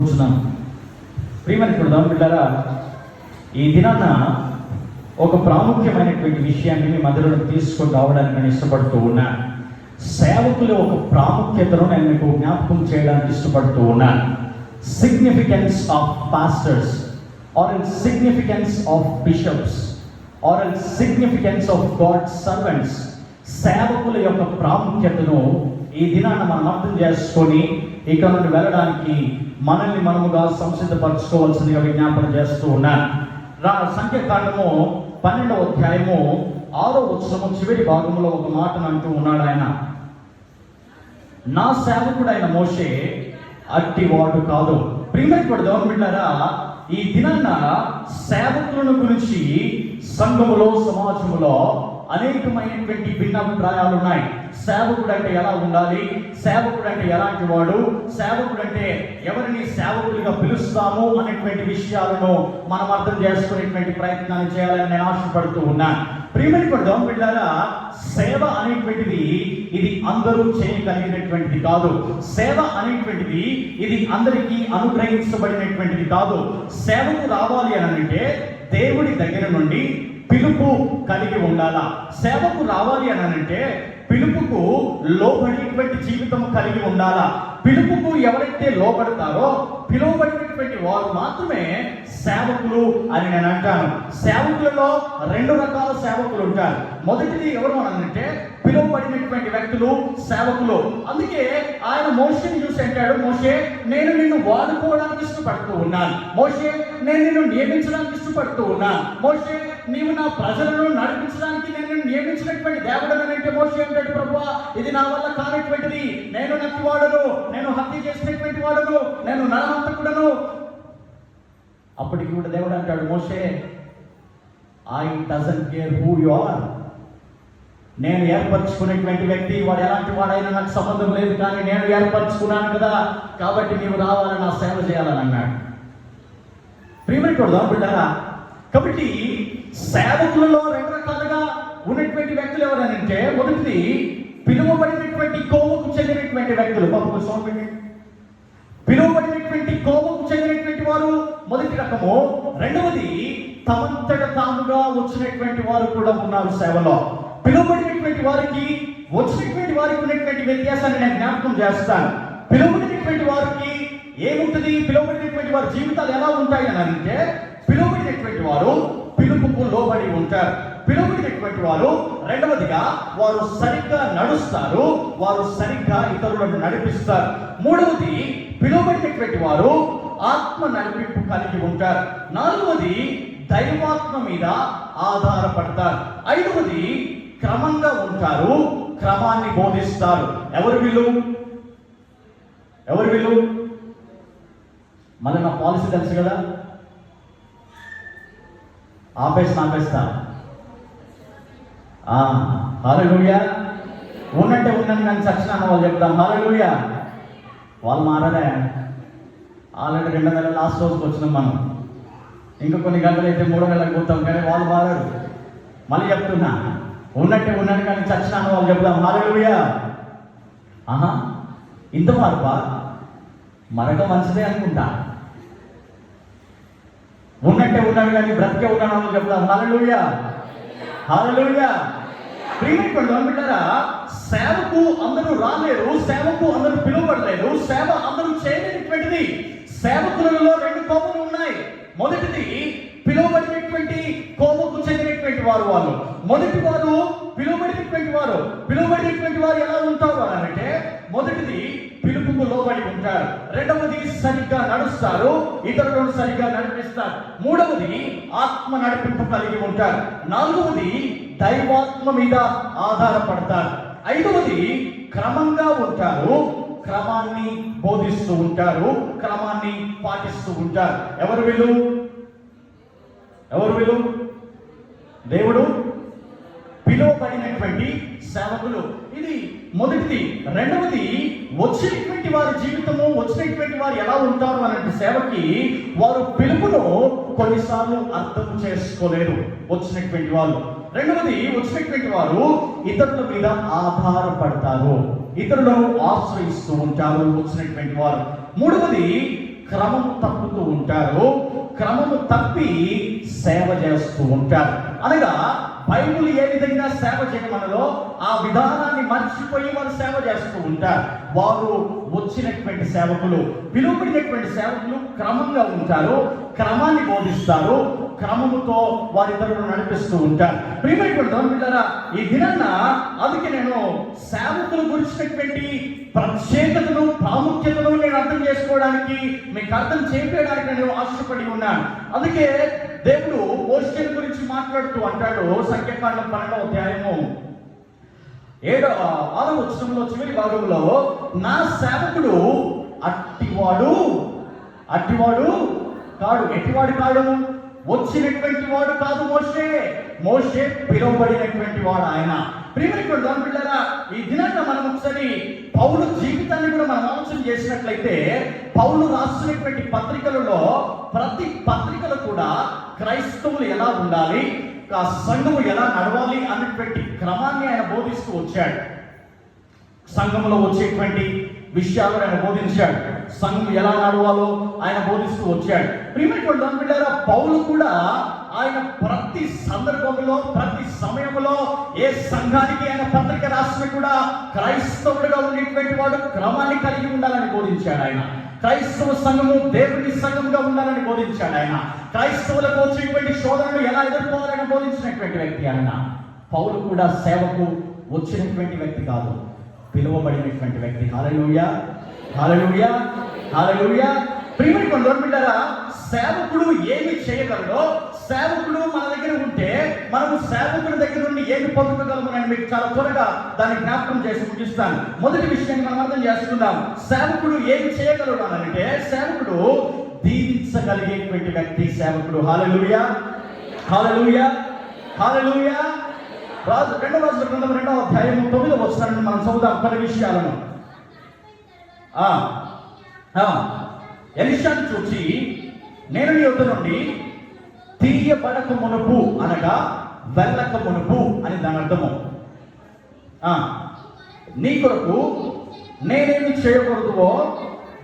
ప్రియమైన బిడ్డలారా, ఈ దినాన ఒక ప్రాముఖ్యమైనటువంటి విషయాన్ని మీ మధ్యలో తీసుకొని రావడానికి నేను ఇష్టపడుతూ ఉన్నాను. సేవకుల ఒక ప్రాముఖ్యతను నేను మీకు జ్ఞాపకం చేయడానికి ఇష్టపడుతూ ఉన్నాను. Significance of pastors or significance of bishops or significance of god servants. సేవకుల యొక్క ప్రాముఖ్యతను ఈ దినాన మనం అర్థం చేసుకొని ఇక్కడ నుండి వెళ్ళడానికి మనల్ని మనముగా సంసిద్ధపరచుకోవాల్సిందిగా విజ్ఞాపన చేస్తూ ఉన్నాను. సంఖ్యాకాండము 12వ అధ్యాయము 6వ వచనము చివరి భాగంలో ఒక మాటను అంటూ ఉన్నాడు ఆయన. నా సేవకుడైన మోషే అట్టివాడు కాదు. ప్రియమైనటువంటి దేవుని బిడ్డలారా, ఈ దినాన సేవకులను గురించి సంఘములో సమాజములో అనేకమైనటువంటి భిన్నాభిప్రాయాలు ఉన్నాయి. సేవకుడు అంటే ఎలా ఉండాలి, సేవకుడు అంటే ఎలాంటి వాడు, సేవకుడు అంటే ఎవరిని సేవకులుగా పిలుస్తాము అనేటువంటి విషయాలను మనం అర్థం చేసుకునేటువంటి ప్రయత్నాలు చేయాలని నేను ఆశపడుతూ ఉన్నాను. ప్రియమైనటువంటి దేవుని బిడ్డలారా, సేవ అనేటువంటిది ఇది అందరూ చేయగలిగినటువంటిది కాదు. సేవ అనేటువంటిది ఇది అందరికీ అనుగ్రహించబడినటువంటిది కాదు. సేవకు రావాలి అని అంటే దేవుడి దగ్గర నుండి పిలుపు కలిగి ఉండాలా. సేవకు రావాలి అని అంటే పిలుపుకు లోబడినటువంటి జీవితం కలిగి ఉండాలా. పిలుపుకు ఎవరైతే లోబడతారో పిలువబడినటువంటి వారు మాత్రమే సేవకులు అని నేను అంటాను. సేవకులలో 2 రకాల సేవకులు ఉంటారు. మొదటిది ఎవరు అంటే పిలువబడినటువంటి వ్యక్తులు సేవకులు. అందుకే ఆయన మోషేని చూసి అంటాడు, మోషే నేను నిన్ను వాడుకోవడానికి ఇష్టపడుతూ ఉన్నాను. మోషే నేను నిన్ను నియమించడానికి ఇష్టపడుతూ ఉన్నాను. మోషే నీవు నా ప్రజలను నడిపించడానికి నేను నియమించినటువంటి దేవుడు అంటే మోషే అంటాడు, ప్రభువా ఇది నా వల్ల కానటువంటిది, నేను నత్తివాడను, నేను హత్య చేసినటువంటి వాడను, నేను నరహంతకుడను. అప్పటికి కూడా దేవుడు అంటాడు, Moshe I doesn't care who you are. నేను ఏర్పరచుకునేటువంటి వ్యక్తి వాడు ఎలాంటి వాడైనా నాకు సంబంధం లేదు, కానీ నేను ఏర్పరచుకున్నాను కదా, కాబట్టి నీవు రావాలని నా సేవ చేయాలని అన్నాడు. ప్రియమైనటువంటి బిడ్డలారా, కాబట్టి సేవకులలో 2 రకాలుగా ఉన్నటువంటి వ్యక్తులు ఎవరనంటే, మొదటిది పిలువబడినటువంటి కోవకు చెందినటువంటి వ్యక్తులు. పిలువబడినటువంటి కోవకు చెందినటువంటి వారు మొదటి రకము. రెండవది తమంతట తాముగా వచ్చినటువంటి వారు కూడా ఉన్నారు సేవలో. పిలువబడినటువంటి వారికి వచ్చినటువంటి వారికి ఉన్నటువంటి వ్యత్యాసాన్ని నేను జ్ఞాపకం చేస్తాను. పిలువబడినటువంటి వారికి ఏముంటుంది, పిలువబడినటువంటి వారి జీవితాలు ఎలా ఉంటాయి అని అంటే, పిలువబడినటువంటి వారు పిలుపుకు లోబడి ఉంటారు. పిలువబడినటువంటి వారు రెండవదిగా వారు సరిగ్గా నడుస్తారు, వారు సరిగ్గా ఇతరులను నడిపిస్తారు. మూడవది పిలువబడినటువంటి వారు ఆత్మ నడిపింపు కలిగి ఉంటారు. నాలుగవది దైవాత్మ మీద ఆధారపడతారు. ఐదవది క్రమంగా ఉంటారు, క్రమాన్ని బోధిస్తారు. ఎవరు వీళ్ళు? మళ్ళీ నా పాలసీ తెలుసు కదా, ఆపేస్తా. హల్లెలూయా. ఉన్నట్టే ఉన్నాను కానీ చచ్చినాను వాళ్ళు చెప్తాను హల్లెలూయా. వాళ్ళు మారలే. ఆల్రెడీ 2 నెలల లాస్ట్ రోజుకి వచ్చినాం మనం. ఇంకా కొన్ని గంటలు అయితే 3 నెలలకు పోతాం, కానీ వాళ్ళు మారారు. మళ్ళీ చెప్తున్నా, ఉన్నట్టే ఉన్నాను కానీ చచ్చినాను వాళ్ళు చెప్తాం హల్లెలూయా. ఇంత మార్పా? మరొక మంచిదే అనుకుంటా. ఉన్నట్టే ఉన్నాడు కానీ బ్రతికే ఉన్నాను అని చెప్తాం హల్లెలూయా. ప్రియమైనటువంటి బిడ్డలారా, సేవకు అందరూ రాలేరు, సేవకు అందరూ పిలువబడలేరు, సేవ అందరూ చేయలేనటువంటిది. సేవకులలో 2 కోపములు ఉన్నాయి. మొదటిది పిలువబడినటువంటి కోపకు చెందినటువంటి వారు. వాళ్ళు మొదటి వారు పిలువబడినటువంటి వారు ఎలా ఉంటారు అని అంటే, మొదటిది పిలుపుకు లోబడి ఉంటారు. రెండవది సరిగ్గా నడుస్తారు, ఇతరులను సరిగ్గా నడిపిస్తారు. మూడవది ఆత్మ నడిపింపు కలిగి ఉంటారు. నాలుగవది దైవాత్మ మీద ఆధారపడతారు. ఐదవది క్రమంగా ఉంటారు, క్రమాన్ని బోధిస్తూ ఉంటారు, క్రమాన్ని పాటిస్తూ ఉంటారు. ఎవరు వీళ్ళు? దేవుడు పిలువబడినటువంటి సేవకులు. ఇది మొదటిది. రెండవది వచ్చినటువంటి వారి జీవితము, వచ్చినటువంటి వారు ఎలా ఉంటారు అనే సేవకి వారు పిలుపును కొన్నిసార్లు అర్థం చేసుకోలేరు వచ్చినటువంటి వాళ్ళు. రెండవది వచ్చినటువంటి వారు ఇతరుల మీద ఆధారపడతారు, ఇతరులను ఆశ్రయిస్తూ ఉంటారు వచ్చినటువంటి వారు. మూడవది క్రమము తప్పుతూ ఉంటారు, క్రమము తప్పి సేవ చేస్తూ ఉంటారు. అనగా బైబిల్ ఏ విధంగా సేవ చేయమనలో ఆ విధానాన్ని మర్చిపోయి వారు సేవ చేస్తూ ఉంటారు. వారు వచ్చినటువంటి సేవకులు, పిలువబడినటువంటి సేవకులు క్రమంగా ఉంటారు, క్రమాన్ని బోధిస్తారు, క్రమముతో వారిద్దరు నడిపిస్తూ ఉంటారు. ప్రియమైనటువంటి దేవుని బిడ్డలారా, ఈ దినాన అందుకే నేను సేవకుల గురించినటువంటి ప్రత్యేకతను, ప్రాముఖ్యతను నేను అర్థం చేసుకోవడానికి, మీకు అర్థం చేయడానికి నేను ఆశపడి ఉన్నాను. అందుకే దేవుడు మోషే గురించి మాట్లాడుతూ అంటాడు, సంఖ్యాకాండం 12వ అధ్యాయము 6వ వచనంలో చివరి భాగంలో, నా సేవకుడు అట్టివాడు కాడు. ఎట్టివాడు కాడు? వచ్చినటువంటి వాడు కాదు మోషే పిలువబడినటువంటి వాడు ఆయన. ప్రియమైనటువంటి దేవుని బిడ్డలారా, ఈ దినాన మనం ఒకసారి పౌలు జీవితాన్ని కూడా మనం ఆలోచన చేసినట్లయితే, పౌలు రాసినటువంటి పత్రికలలో ప్రతి పత్రికలు కూడా క్రైస్తవులు ఎలా ఉండాలి, ఆ సంఘము ఎలా నడవాలి అన్నటువంటి క్రమాన్ని ఆయన బోధిస్తూ వచ్చాడు. సంఘంలో వచ్చేటువంటి విషయాలు ఆయన బోధించాడు, సంఘం ఎలా నడవాలో ఆయన బోధిస్తూ వచ్చాడు. ప్రియమైనటువంటి దేవుని బిడ్డలారా, పౌలు కూడా ఆయన ప్రతి సందర్భంలో, ప్రతి సమయంలో ఏ సంఘానికి ఆయన పత్రిక రాసిన కూడా క్రైస్తవుడుగా ఉండేటువంటి వాడు క్రమాన్ని కలిగి ఉండాలని బోధించాడు ఆయన. క్రైస్తవ సంఘము దేవుని సంఘంగా ఉండాలని బోధించాడు ఆయన. క్రైస్తవులకు వచ్చేటువంటి శోధనలు ఎలా ఎదుర్కోవాలని బోధించినటువంటి వ్యక్తి ఆయన. పౌలు కూడా సేవకు వచ్చినటువంటి వ్యక్తి కాదు, పిలువబడినటువంటి వ్యక్తి. హల్లెలూయా, హల్లెలూయా, హల్లెలూయా. ప్రియమైనటువంటి దేవుని బిడ్డలారా, సేవకుడు ఏమి చేయగలడో, సేవకుడు మన దగ్గర ఉంటే మనము సేవకుడి దగ్గర నుండి ఏమి పొందుకోగలము అని మీకు చాలా త్వరగా దాన్ని జ్ఞాపకం చేసి ముగిస్తాను. మొదటి విషయాన్ని మనం అర్థం చేసుకుందాం. సేవకుడు ఏమి చేయగలడు అని అంటే, సేవకుడు దీవించగలిగేటువంటి వ్యక్తి సేవకుడు. హల్లెలూయా, హల్లెలూయా, హల్లెలూయా. రెండవ రాజుల గ్రంథం 2వ అధ్యాయము 9వ వచనాన్ని మనం చదువుదాం. 10 విషయాలను. ఎలీషాను చూచి, నేను నీ యొద్ద నుండి తీయబడక మునుపు, అనగా వెళ్ళక మునుపు అని దాని అర్థము, నీ కొరకు నేనేమి చేయకూడదువో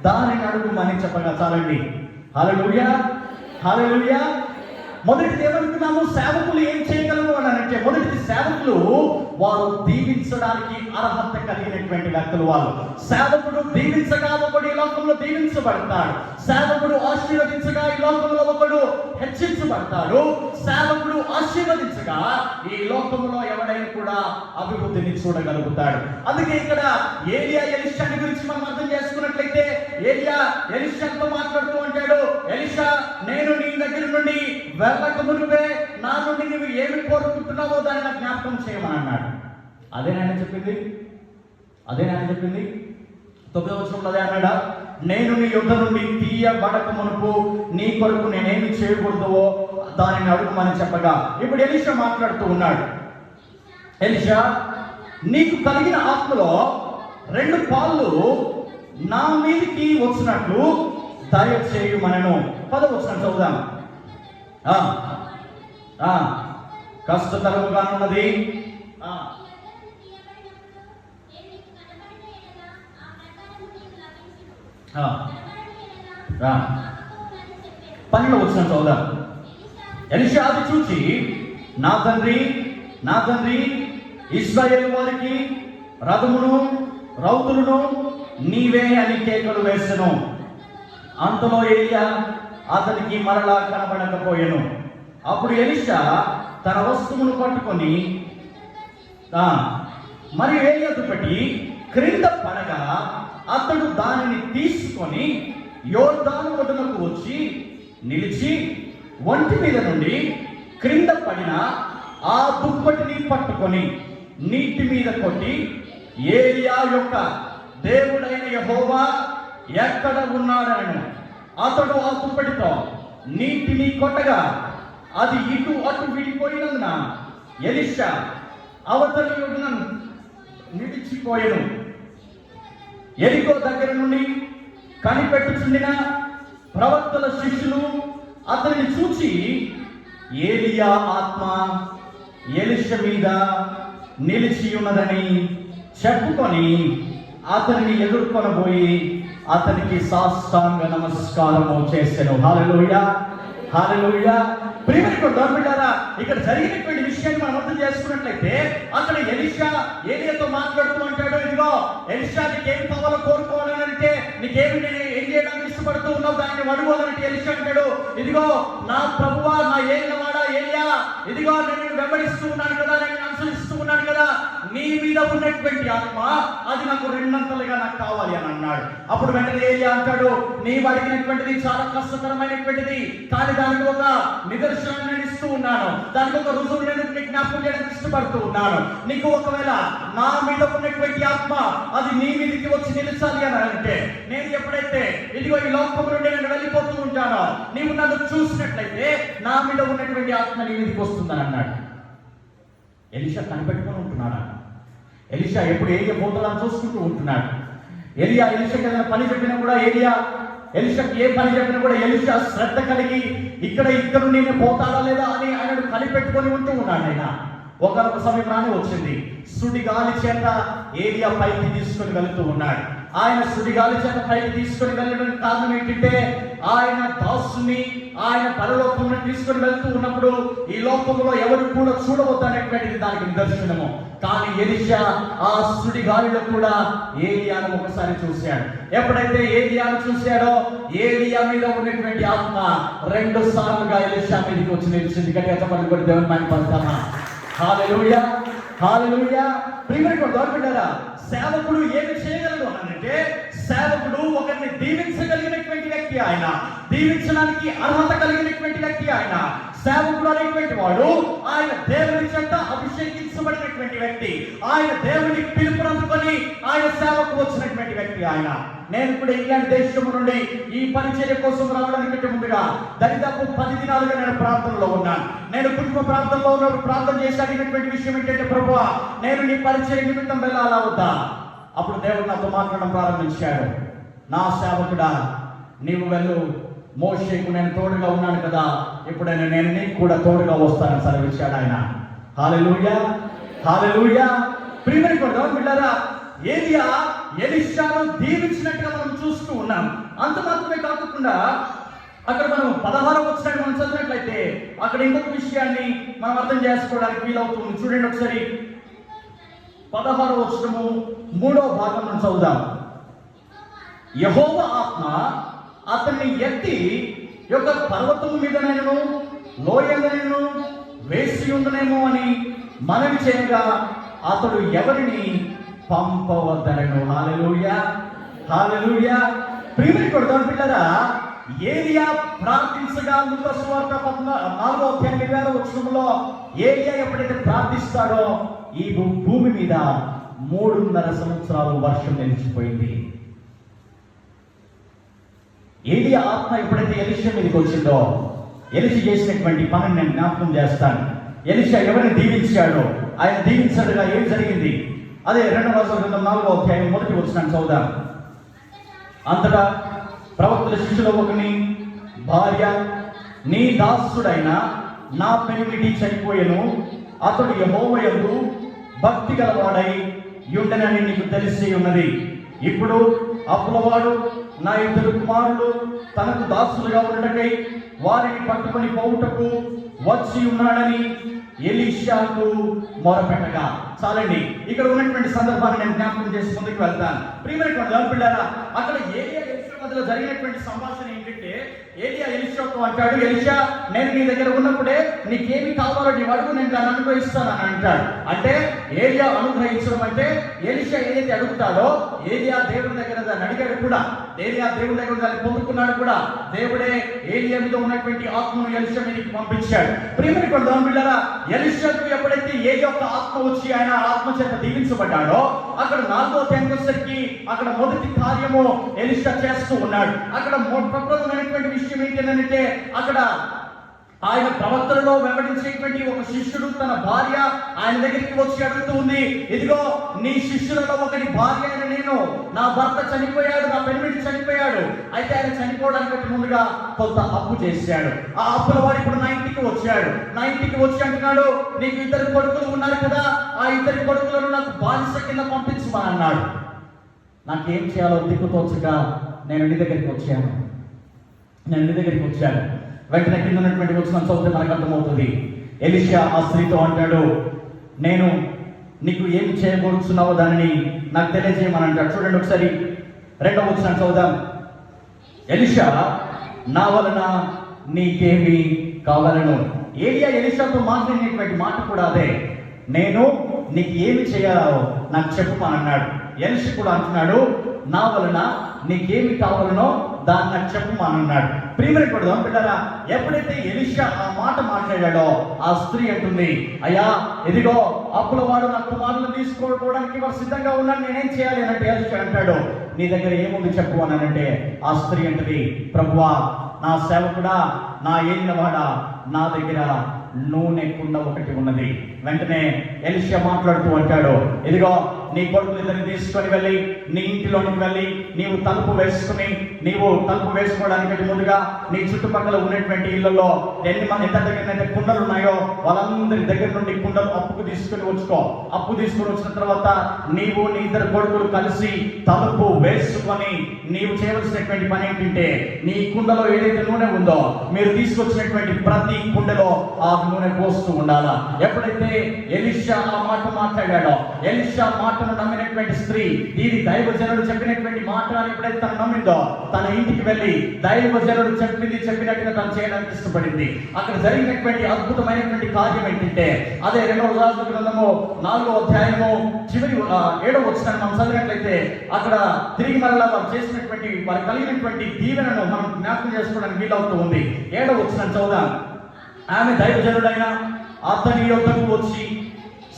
దానిని అడుగుమని చెప్పగా చాలండి. హల్లెలూయా, హల్లెలూయా. మొదటిది ఏమనుకున్నాము? సేవకులు ఏం చేయగలరు అని అంటే, మొదటిది సేవకులు వారు దీవించడానికి అర్హత కలిగినటువంటి వ్యక్తులు. వాళ్ళు సేవకుడు దీవించగా ఒకడు ఈ లోకంలో దీవించబడతాడు, సేవకుడు ఆశీర్వదించగా ఈ లోకంలో ఒకడు హెచ్చించబడతాడు, సేవకుడు ఆశీర్వదించగా ఈ లోకంలో ఎవడైనా కూడా అభివృద్ధిని చూడగలుగుతాడు. అందుకే ఇక్కడ ఏలియా ఎలీషాని గురించి మనం అర్థం చేసుకున్నట్లయితే, ఏలియా ఎలీషాతో మాట్లాడుతూ అంటాడు, ఎలీషా, నేను నీ దగ్గర నుండి వెళ్ళక మునుపే నా నుండి నువ్వు ఏమి కోరుకుంటున్నావో దాన్ని జ్ఞాపకం చేయమని అన్నాడు. అదేనాయన చెప్పింది. 9వ వచనంలో అదే అన్నాడా, నేను నీ యొద్ద నుండి తీయబడక మునుపు నీ కొరకు నేనేమి చేయకూడదో దానిని అడుగుమని చెప్పగా, ఇప్పుడు ఎలీషా మాట్లాడుతూ ఉన్నాడు. ఎలీషా, నీకు కలిగిన ఆత్మలో 2 పాళ్ళు నా మీదికి వచ్చినట్లు దయచేయమనెను. 10వ వచనం చదువుదాం. కష్టతరముగానున్నది, పన్నెండవ వచనం చదువుదాం. ఎలీషా అది చూచి, నా తండ్రి ఇశ్రాయేలు వారికి రథమును రౌతులను నీవే అని కేకలు వేసెను. అంతలో ఏలియా అతనికి మరలా కనబడకపోయెను. అప్పుడు ఎలీషా తన వస్తువును పట్టుకొని మరియు ఏలియాతో పెట్టి క్రింద పడగా, అతడు దానిని తీసుకొని యోర్దాను ఒడ్డునకు వచ్చి నిలిచి ఒంటి మీద నుండి క్రింద పడిన ఆ దుప్పటిని పట్టుకొని నీటి మీద కొట్టి, ఏలియా యొక్క దేవుడైన యెహోవా ఎక్కడ ఉన్నాడని అతడు ఆ దుప్పటితో నీటిని కొట్టగా అది ఇటు అటు విడిపోయినందున ఎలీషా అవతలి ఒడ్డున నిలిచిపోయెను. ఎరికో దగ్గర నుండి కనిపెట్టుచుండిన ప్రవక్తల శిష్యులు అతనిని చూచి, ఏలియా ఆత్మ ఎలీషా మీద నిలిచి ఉన్నదని చెప్పుకొని అతనిని ఎదుర్కొనబోయి అతనికి సాష్టాంగ నమస్కారము చేసెను. హల్లెలూయా, హల్లెలూయా. ప్రియమైన దేవులారా, ఇక్కడ జరిగినటువంటి విషయాన్ని మనం అర్థం చేసుకున్నట్లయితే అక్కడ ఎలీషా ఏలియాతో మాట్లాడుతూ అంటాడు, ఇదిగో ఎలీషా నీకేం కావాలో కోరుకోవాలని అంటే, నీకేమి ఏం చేయడానికి ఇష్టపడుతూ ఉన్నావు దాన్ని అడుగువాలంటే ఎలీషా అంటాడు, ఇదిగో నా ప్రభువా, నా ఏలినవాడా ఏలియా, ఇదిగో నేను వెంబడిస్తూ ఉన్నాను కదా, నేను అనుసరిస్తూ ఉన్నాను కదా, నీ మీద ఉన్నటువంటి ఆత్మ అది నాకు రెండంతలుగా నాకు కావాలి అని అన్నాడు. అప్పుడు వెంటనే ఏలియా అంటాడు, నీవు అడిగినటువంటిది చాలా కష్టతరమైనటువంటిది, కానీ దానికి ఒక నిదర్శనం నేను ఇస్తూ ఉన్నాను, దానికి ఒక రుజువు నేను జ్ఞాపకం చేయడానికి ఇష్టపడుతూ ఉన్నాను. నీకు ఒకవేళ నా మీద ఉన్నటువంటి ఆత్మ అది నీ మీదకి వచ్చి నిలిచాలి అని అంటే, నేను ఎప్పుడైతే ఇదిగో ఈ లోకం నుండి నేను వెళ్ళిపోతూ ఉంటానో, నీవు నన్ను చూసినట్లయితే నా మీద ఉన్నటువంటి ఆత్మ నీ మీదకి వస్తుందని అన్నాడు. ఎలీషా కనిపెట్టుకొని ఉంటున్నాడు. ఎలీషా ఎప్పుడు ఏలియా పోతాడని చూసుకుంటూ ఉంటున్నాడు. ఎలీషాకి ఏదైనా పని చెప్పినా కూడా ఎలీషాకి ఏ పని చెప్పినా కూడా ఎలీషా శ్రద్ధ కలిగి ఇక్కడ నేను పోతాడా లేదా అని ఆయన కనిపెట్టుకొని ఉంటూ ఉన్నాడు. ఆయన ఒకనొక సమయం రాని వచ్చింది, సుడిగాలి చేత ఏలియా పైకి తీసుకొని వెళుతూ ఉన్నాడు. ఆయన సుడిగాలి చేత పైకి తీసుకొని వెళ్ళడానికి కారణం ఏంటంటే, ఆయన దాసుని ఆయన పరలోకంలో తీసుకొని వెళ్తూ ఉన్నప్పుడు ఈ లోకంలో ఎవరు కూడా చూడవద్దు అనేటువంటిది దానికి నిదర్శనము. కానీ ఎలీషా ఆ సుడిగాలిలో కూడా ఏలియాను ఒకసారి చూశాడు. ఎప్పుడైతే ఏలియాను చూశాడో, ఏలియా మీద ఉన్నటువంటి ఆత్మ 2 సార్లుగా ఎలీషా మీదకి వచ్చి నిలిచింది. గట్టిగా చెప్పండి, కూడా దేవుని మాట పడతామా? హల్లెలూయా, హల్లెలూయా. ప్రియమైన దేవులారా, సేవకుడు ఏమి చేయగలడు అనంటే, సేవకుడు ఒకరిని దీవించగలిగినటువంటి వ్యక్తి, ఆయన దీవించడానికి అర్హత కలిగినటువంటి వ్యక్తి. ఆయన సేవకుడు అనేటువంటి వాడు ఆయన దేవుని చేత అభిషేకించబడినటువంటి వ్యక్తి, ఆయన దేవుని పిలుపునందుకొని ఆయన సేవకు వచ్చినటువంటి వ్యక్తి. ఆయన నేను కూడా ఇంగ్లాండ్ దేశం నుండి ఈ పరిచర్య కోసం రావడానికి ముందుగా దాదాపు 10 దినాలుగా నేను ప్రార్థనలో ఉన్నాను. నేను కుటుంబ ప్రార్థనలో ఉన్నప్పుడు ప్రార్థన చేసి అడిగినటువంటి విషయం ఏంటంటే, ప్రభువా నేను నీ పరిచర్య నిమిత్తం వెళ్ళాలా వద్దా? అప్పుడు దేవుడు నాతో మాట్లాడడం ప్రారంభించాడు. నా సేవకుడా, నీవు వెళ్ళు, మోషేకు నేను తోడుగా ఉన్నాను కదా, ఇప్పుడైనా నేను నీకు కూడా తోడుగా వస్తానని సెలవిచ్చాడు ఆయన. హల్లెలూయా, హల్లెలూయా. ప్రియమైన దేవులారా, ఏలియా ఎలీషాను దీవించినట్టుగా మనం చూస్తూ ఉన్నాం. అంత మాత్రమే కాకుండా అక్కడ మనం 16వ వచనాన్ని మనం చదివినట్లయితే అక్కడ ఇంకొక విషయాన్ని మనం అర్థం చేసుకోవడానికి వీలవుతుంది. చూడండి ఒకసారి, 16వ వచనము 3వ భాగం మనం చదువుదాం. యెహోవా ఆత్మ అతన్ని ఎత్తి యొక్క పర్వతము మీదనైనను లోయలనైనను వేసి ఉందనేమో అని మనవి చేయగా అతడు ఎవరిని పంపవద్దనను. హల్లెలూయా, హల్లెలూయా. ప్రియమైన దేవులారా, ఏలియా ప్రార్థించగా లూకా సువార్త 4వ అధ్యాయం 20వ వచనంలో ఏలియా ఎప్పుడైతే ప్రార్థిస్తాడో ఈ భూమి మీద 3.5 సంవత్సరాలు వర్షం నిలిచిపోయింది. ఏలియా ఆత్మ ఎప్పుడైతే ఎలీషా మీదకి వచ్చిందో, ఎలీషా చేసినటువంటి పనిని నేను జ్ఞాపకం చేస్తాను. ఎలీషా ఎవరిని దీవించాడో, ఆయన దీవించడుగా ఏం జరిగింది? అదే 2వ గ్రంథం 4వ అధ్యాయం 1వ వచనం చదువుదాం. అంతటా ప్రవక్తల శిష్యుల ఒకని భార్య, నీ దాసుడైన నా పెనిమిటి చనిపోయెను, అతడు యెహోవా యందు భక్తి గలవాడై యుండెనని నీకు తెలిసి ఉన్నది. ఇప్పుడు అప్పులవాడు నా 2 కుమారులు తనకు దాసులుగా ఉండటకై వారిని పట్టుకొని పోవుటకు వచ్చి ఉన్నాడని ఎలీషాకు మొరపెట్టగా. చాలండి, ఇక్కడ ఉన్నటువంటి సందర్భాన్ని నేను జ్ఞాపకం చేసి ముందుకు వెళ్తాను. ప్రియమైనటువంటి దేవులారా, అక్కడ ఏలియా ఎలీషా మధ్యలో జరిగినటువంటి సంభాషణ ఏంటంటే, ఏలియా ఎలీషాతో అంటాడు, ఎలీషా నేను నీ దగ్గర ఉన్నప్పుడే నీకేమి కావాలో నీ అడుగు, నేను దాన్ని అనుగ్రహిస్తాను అని అంటాడు. అంటే ఏలియా అనుగ్రహించడం అంటే ఎలీషా ఏదైతే అడుగుతాడో ఏలియా దేవుని దగ్గర దాన్ని అడిగాడు కూడా, ఏలియా దేవుని దగ్గర దాన్ని పొందుకున్నాడు కూడా. దేవుడే ఏలియా మీద ఉన్నటువంటి ఆత్మను ఎలీషా మీదకి పంపించాడు. ప్రియమైనటువంటి దేవులారా, ఎలీషాకు ఎప్పుడైతే ఏ యొక్క ఆత్మ వచ్చి ఆయన ఆత్మ చేత దీవించబడ్డాడో, అక్కడ 4వ అధ్యాయం వచ్చేసరికి అక్కడ మొదటి కార్యము ఎలీషా చేస్తూ ఉన్నాడు. అక్కడ ప్రప్రథమైనటువంటి విషయం ఏంటంటే, అక్కడ ఆయన ప్రవక్తలలో వెంబడించేటువంటి ఒక శిష్యుడు తన భార్య ఆయన దగ్గరికి వచ్చి అడుగుతూ ఉంది, ఇదిగో నీ శిష్యులలో ఒకటి భార్య అయిన నేను, నా భర్త చనిపోయాడు, నా పెనిమిటి చనిపోయాడు, అయితే ఆయన చనిపోవడానికి ముందుగా కొంత అప్పు చేశాడు. ఆ అప్పుల వాడు ఇప్పుడు నా ఇంటికి వచ్చాడు. నా ఇంటికి వచ్చి అంటున్నాడు, నీకు 2 కొడుకులు ఉన్నారు కదా, ఆ 2 కొడుకులను నాకు బానిస కింద పంపించమని అన్నాడు. నాకేం చేయాలో దిక్కుతోచగా నేను నీ దగ్గరికి వచ్చాను, నేను నీ దగ్గరికి వచ్చాను. వెంటనే కింద ఉన్నటువంటి వచ్చిన చదివితే మనకు అర్థమవుతుంది. ఎలీషా ఆ స్త్రీతో అంటాడు, నేను నీకు ఏమి చేయబోతున్నావో దానిని నాకు తెలియజేయమని అంటాడు. చూడండి ఒకసారి 2వ వచనం చదువుదాం. ఎలీషా, నా వలన నీకేమి కావాలను. ఏలియా ఎలీషాతో మాట్లాడినటువంటి మాట కూడా అదే, నేను నీకు ఏమి చేయాలో నాకు చెప్పమని అన్నాడు. ఎలీషా కూడా అంటున్నాడు, నా వలన నీకేమి కావాలనో దాన్ని నాకు చెప్పమని అన్నాడు. ప్రియమైనటువంటి పిల్లరా, ఎప్పుడైతే ఎలీషా ఆ మాట మాట్లాడాడో ఆ స్త్రీ అంటుంది, అయ్యా ఇదిగో అప్పుల వాడు నా కుమారులను తీసుకోవడానికి వారు సిద్ధంగా ఉన్నాను, నేనేం చేయాలి అని అంటే ఎలీషా అంటాడు, నీ దగ్గర ఏముంది చెప్పు అని అంటే ఆ స్త్రీ అంటది, ప్రభువా నా సేవకుడా, నా ఏలినవాడా, నా దగ్గర నూనె కుండ ఒకటి ఉన్నది. వెంటనే ఎలీషా మాట్లాడుతూ అంటాడు, ఇదిగో నీ కొడుకులిద్దరిని తీసుకొని వెళ్ళి నీ ఇంటిలోనికి వెళ్ళి నీవు తలుపు వేసుకోవడానికి ముందుగా నీ చుట్టుపక్కల ఉన్నటువంటి ఇళ్లలో ఎంత దగ్గర కుండలు ఉన్నాయో వాళ్ళందరి దగ్గర నుండి కుండలు అప్పుకు తీసుకొని వచ్చుకో. అప్పు తీసుకొని వచ్చిన తర్వాత నీవు నీ 2 కొడుకులు కలిసి తలుపు వేసుకొని నీవు చేయవలసినటువంటి పని ఏంటంటే, నీ కుండలో ఏదైతే నూనె ఉందో మీరు తీసుకొచ్చినటువంటి ప్రతి కుండలో ఆ నూనె పోస్తూ ఉండాలా. ఎప్పుడైతే ఎలీషా ఆ మాట మాట్లాడాడో, ఎలీషా మాటను నమ్మినటువంటి స్త్రీ, ఇది దైవజనుడు చెప్పినటువంటి మాట అని ఎప్పుడైతే తను నమ్మిందో, తన ఇంటికి వెళ్ళి దైవజనుడు చెప్పినట్టుగా తను చేయడానికి ఇష్టపడింది. అక్కడ జరిగినటువంటి అద్భుతమైనటువంటి కార్యం ఏంటంటే, అదే 2వ రాజుల గ్రంథము 4వ అధ్యాయము చివరి 7వ వచనాన్ని మనం చదివినట్లయితే, అక్కడ తిరిగి మరలా వారు చేసినటువంటి వారు కలిగినటువంటి దీవెనను మనం జ్ఞాపకం చేసుకోవడానికి వీలవుతూ ఉంది. 7వ వచనాన్ని చదువుదాం. ఆమె దైవజనుడైన అతని యొద్దకు వచ్చి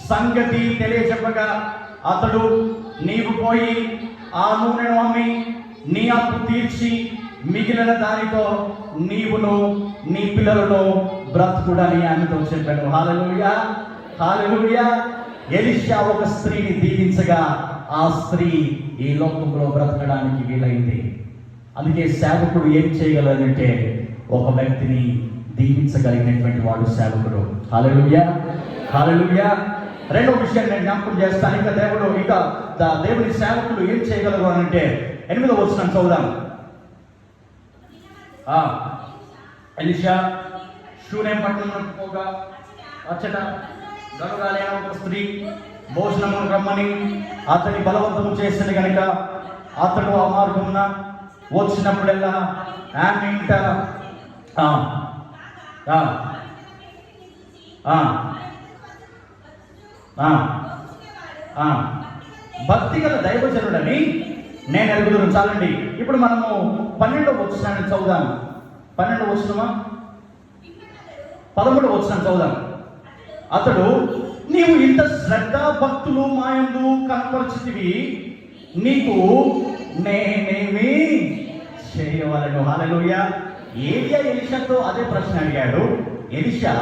సంగతి తెలియజెప్పగా, అతడు, నీవు పోయి ఆ నూనెను అమ్మి నీ అప్పు తీర్చి మిగిలిన దానితో నీవును నీ పిల్లలను బ్రతుకుడని ఆమెతో చెప్పాడు. హల్లెలూయా, హల్లెలూయా. ఎలీషా ఒక స్త్రీని దీవించగా ఆ స్త్రీ ఈ లోకంలో బ్రతకడానికి వీలైంది. అందుకే సేవకుడు ఏం చేయగలరంటే, ఒక వ్యక్తిని దీవించగలిగినటువంటి వాడు సేవకుడు. హల్లెలూయా, హల్లెలూయా. 2వ విషయాన్ని నేను జ్ఞాపకం చేస్తాను. ఇంకా దేవుని సేవకులు ఏం చేయగలరు అని అంటే 8వ వచనం చదువుదాం. ఎలీషా షూనేం పట్టణంలోకి పోగా అచ్చట గనురాలైన ఒక స్త్రీ భోజనము రమ్మని అతని బలవంతము చేసింది కనుక అతడు ఆ మార్గమున వచ్చినప్పుడల్లా ఆమె ఇంట భక్తి గల దైవజనుడని నేను ఎరుగుదును. చాలండి. ఇప్పుడు మనము 12వ వచనాన్ని చదువుదాం. 12వ వచనమా 13వ వచనం చదువుదాం. అతడు, నీవు ఇంత శ్రద్ధ భక్తులు మాయందు కనపరిచితివి, నీకు నేనేమి చేయవలను. హల్లెలూయా. ఏలియా ఎలీషాతో అదే ప్రశ్న అడిగాడు. ఎలీషా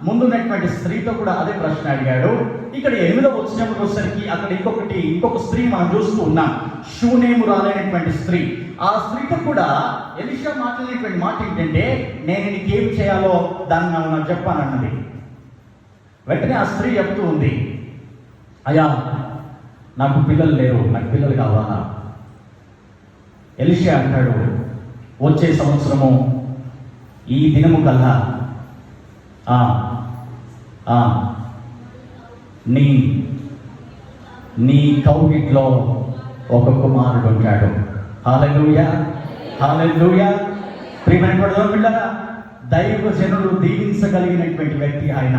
ముందున్నటువంటి స్త్రీతో కూడా అదే ప్రశ్న అడిగాడు. ఇక్కడ 8వ వచనంలో వచ్చేసరికి అక్కడ ఇంకొక స్త్రీ మనం చూస్తూ ఉన్నాం, షూనేమురాలైనటువంటి స్త్రీ. ఆ స్త్రీతో కూడా ఎలీషా మాట్లాడినటువంటి మాట ఏంటంటే, నేను నీకు ఏం చేయాలో దాన్ని నాకు చెప్పానన్నది. వెంటనే ఆ స్త్రీ చెప్తూ ఉంది, అయ్యా నాకు పిల్లలు లేరు, నాకు పిల్లలు కావాలా. ఎలీషా అంటాడు, వచ్చే సంవత్సరము ఈ దినము కల్లా నీ కౌగిట్లో ఒక కుమారుడు ఉంటాడు. హల్లెలూయా, హల్లెలూయా. ప్రియమైనటువంటి పిల్లరా, దైవజనుడు దీవించగలిగినటువంటి వ్యక్తి ఆయన.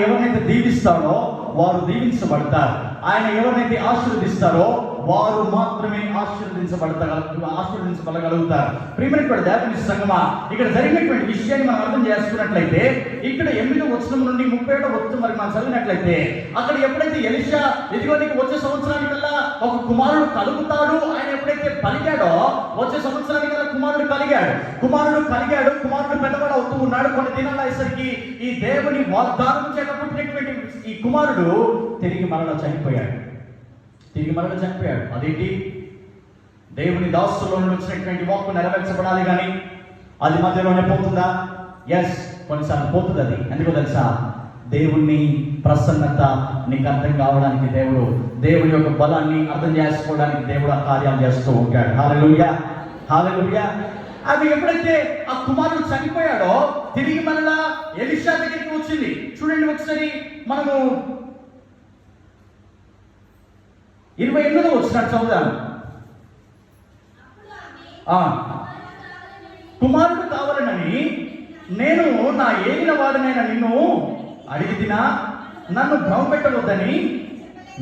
ఎవరినైతే దీవిస్తాడో వారు దీవించబడతారు. ఆయన ఎవరినైతే ఆశీర్వదిస్తారో వారు మాత్రమే ఆశీర్వదించబడగలుగుతారు. ప్రియమైనటువంటి దేవుని సంగమా, ఇక్కడ జరిగినటువంటి విషయాన్ని మనం అర్థం చేసుకున్నట్లయితే, ఇక్కడ 8వ వచనం నుండి 37వ వచనం వరకు మనం చదివినట్లయితే, అక్కడ ఎప్పుడైతే ఎలీషా ఇదిగో నీకు వచ్చే సంవత్సరానికల్లా ఒక కుమారుడు కలుగుతాడు ఆయన ఎప్పుడైతే పలికాడో, వచ్చే సంవత్సరానికల్లా కుమారుడు కలిగాడు. కుమారుడు పెద్దవాడు అవుతూ ఉన్నాడు. కొన్ని దినాలు అయ్యేసరికి ఈ దేవుని వాగ్దానం చేత పుట్టినటువంటి ఈ కుమారుడు తిరిగి మరలా చనిపోయాడు. అదేంటి? దేవుని దాసులో నుండి వచ్చినటువంటి వాక్కు నెరవేర్చబడాలి, కానీ అది మధ్యలోనే పోతుందా? ఎస్, కొన్నిసార్లు పోతుంది. అది ఎందుకో తెలుసా? దేవుని ప్రసన్నత నీకు అర్థం కావడానికి దేవుని యొక్క బలాన్ని అర్థం చేసుకోవడానికి దేవుడు ఆ కార్యాలు చేస్తూ ఉంటాడు. హల్లెలూయా, హల్లెలూయా. అది ఎప్పుడైతే ఆ కుమారుడు చనిపోయాడో తిరిగి మరలా ఎలీషా దగ్గరికి వచ్చింది. చూడండి ఒకసారి మనము 28వ వచనం చదువుదాం. కుమారుడు కావాలనని నేను నా ఏలిన వాడినైనా నిన్ను అడిగితినా, నన్ను భ్రమపెట్టవద్దని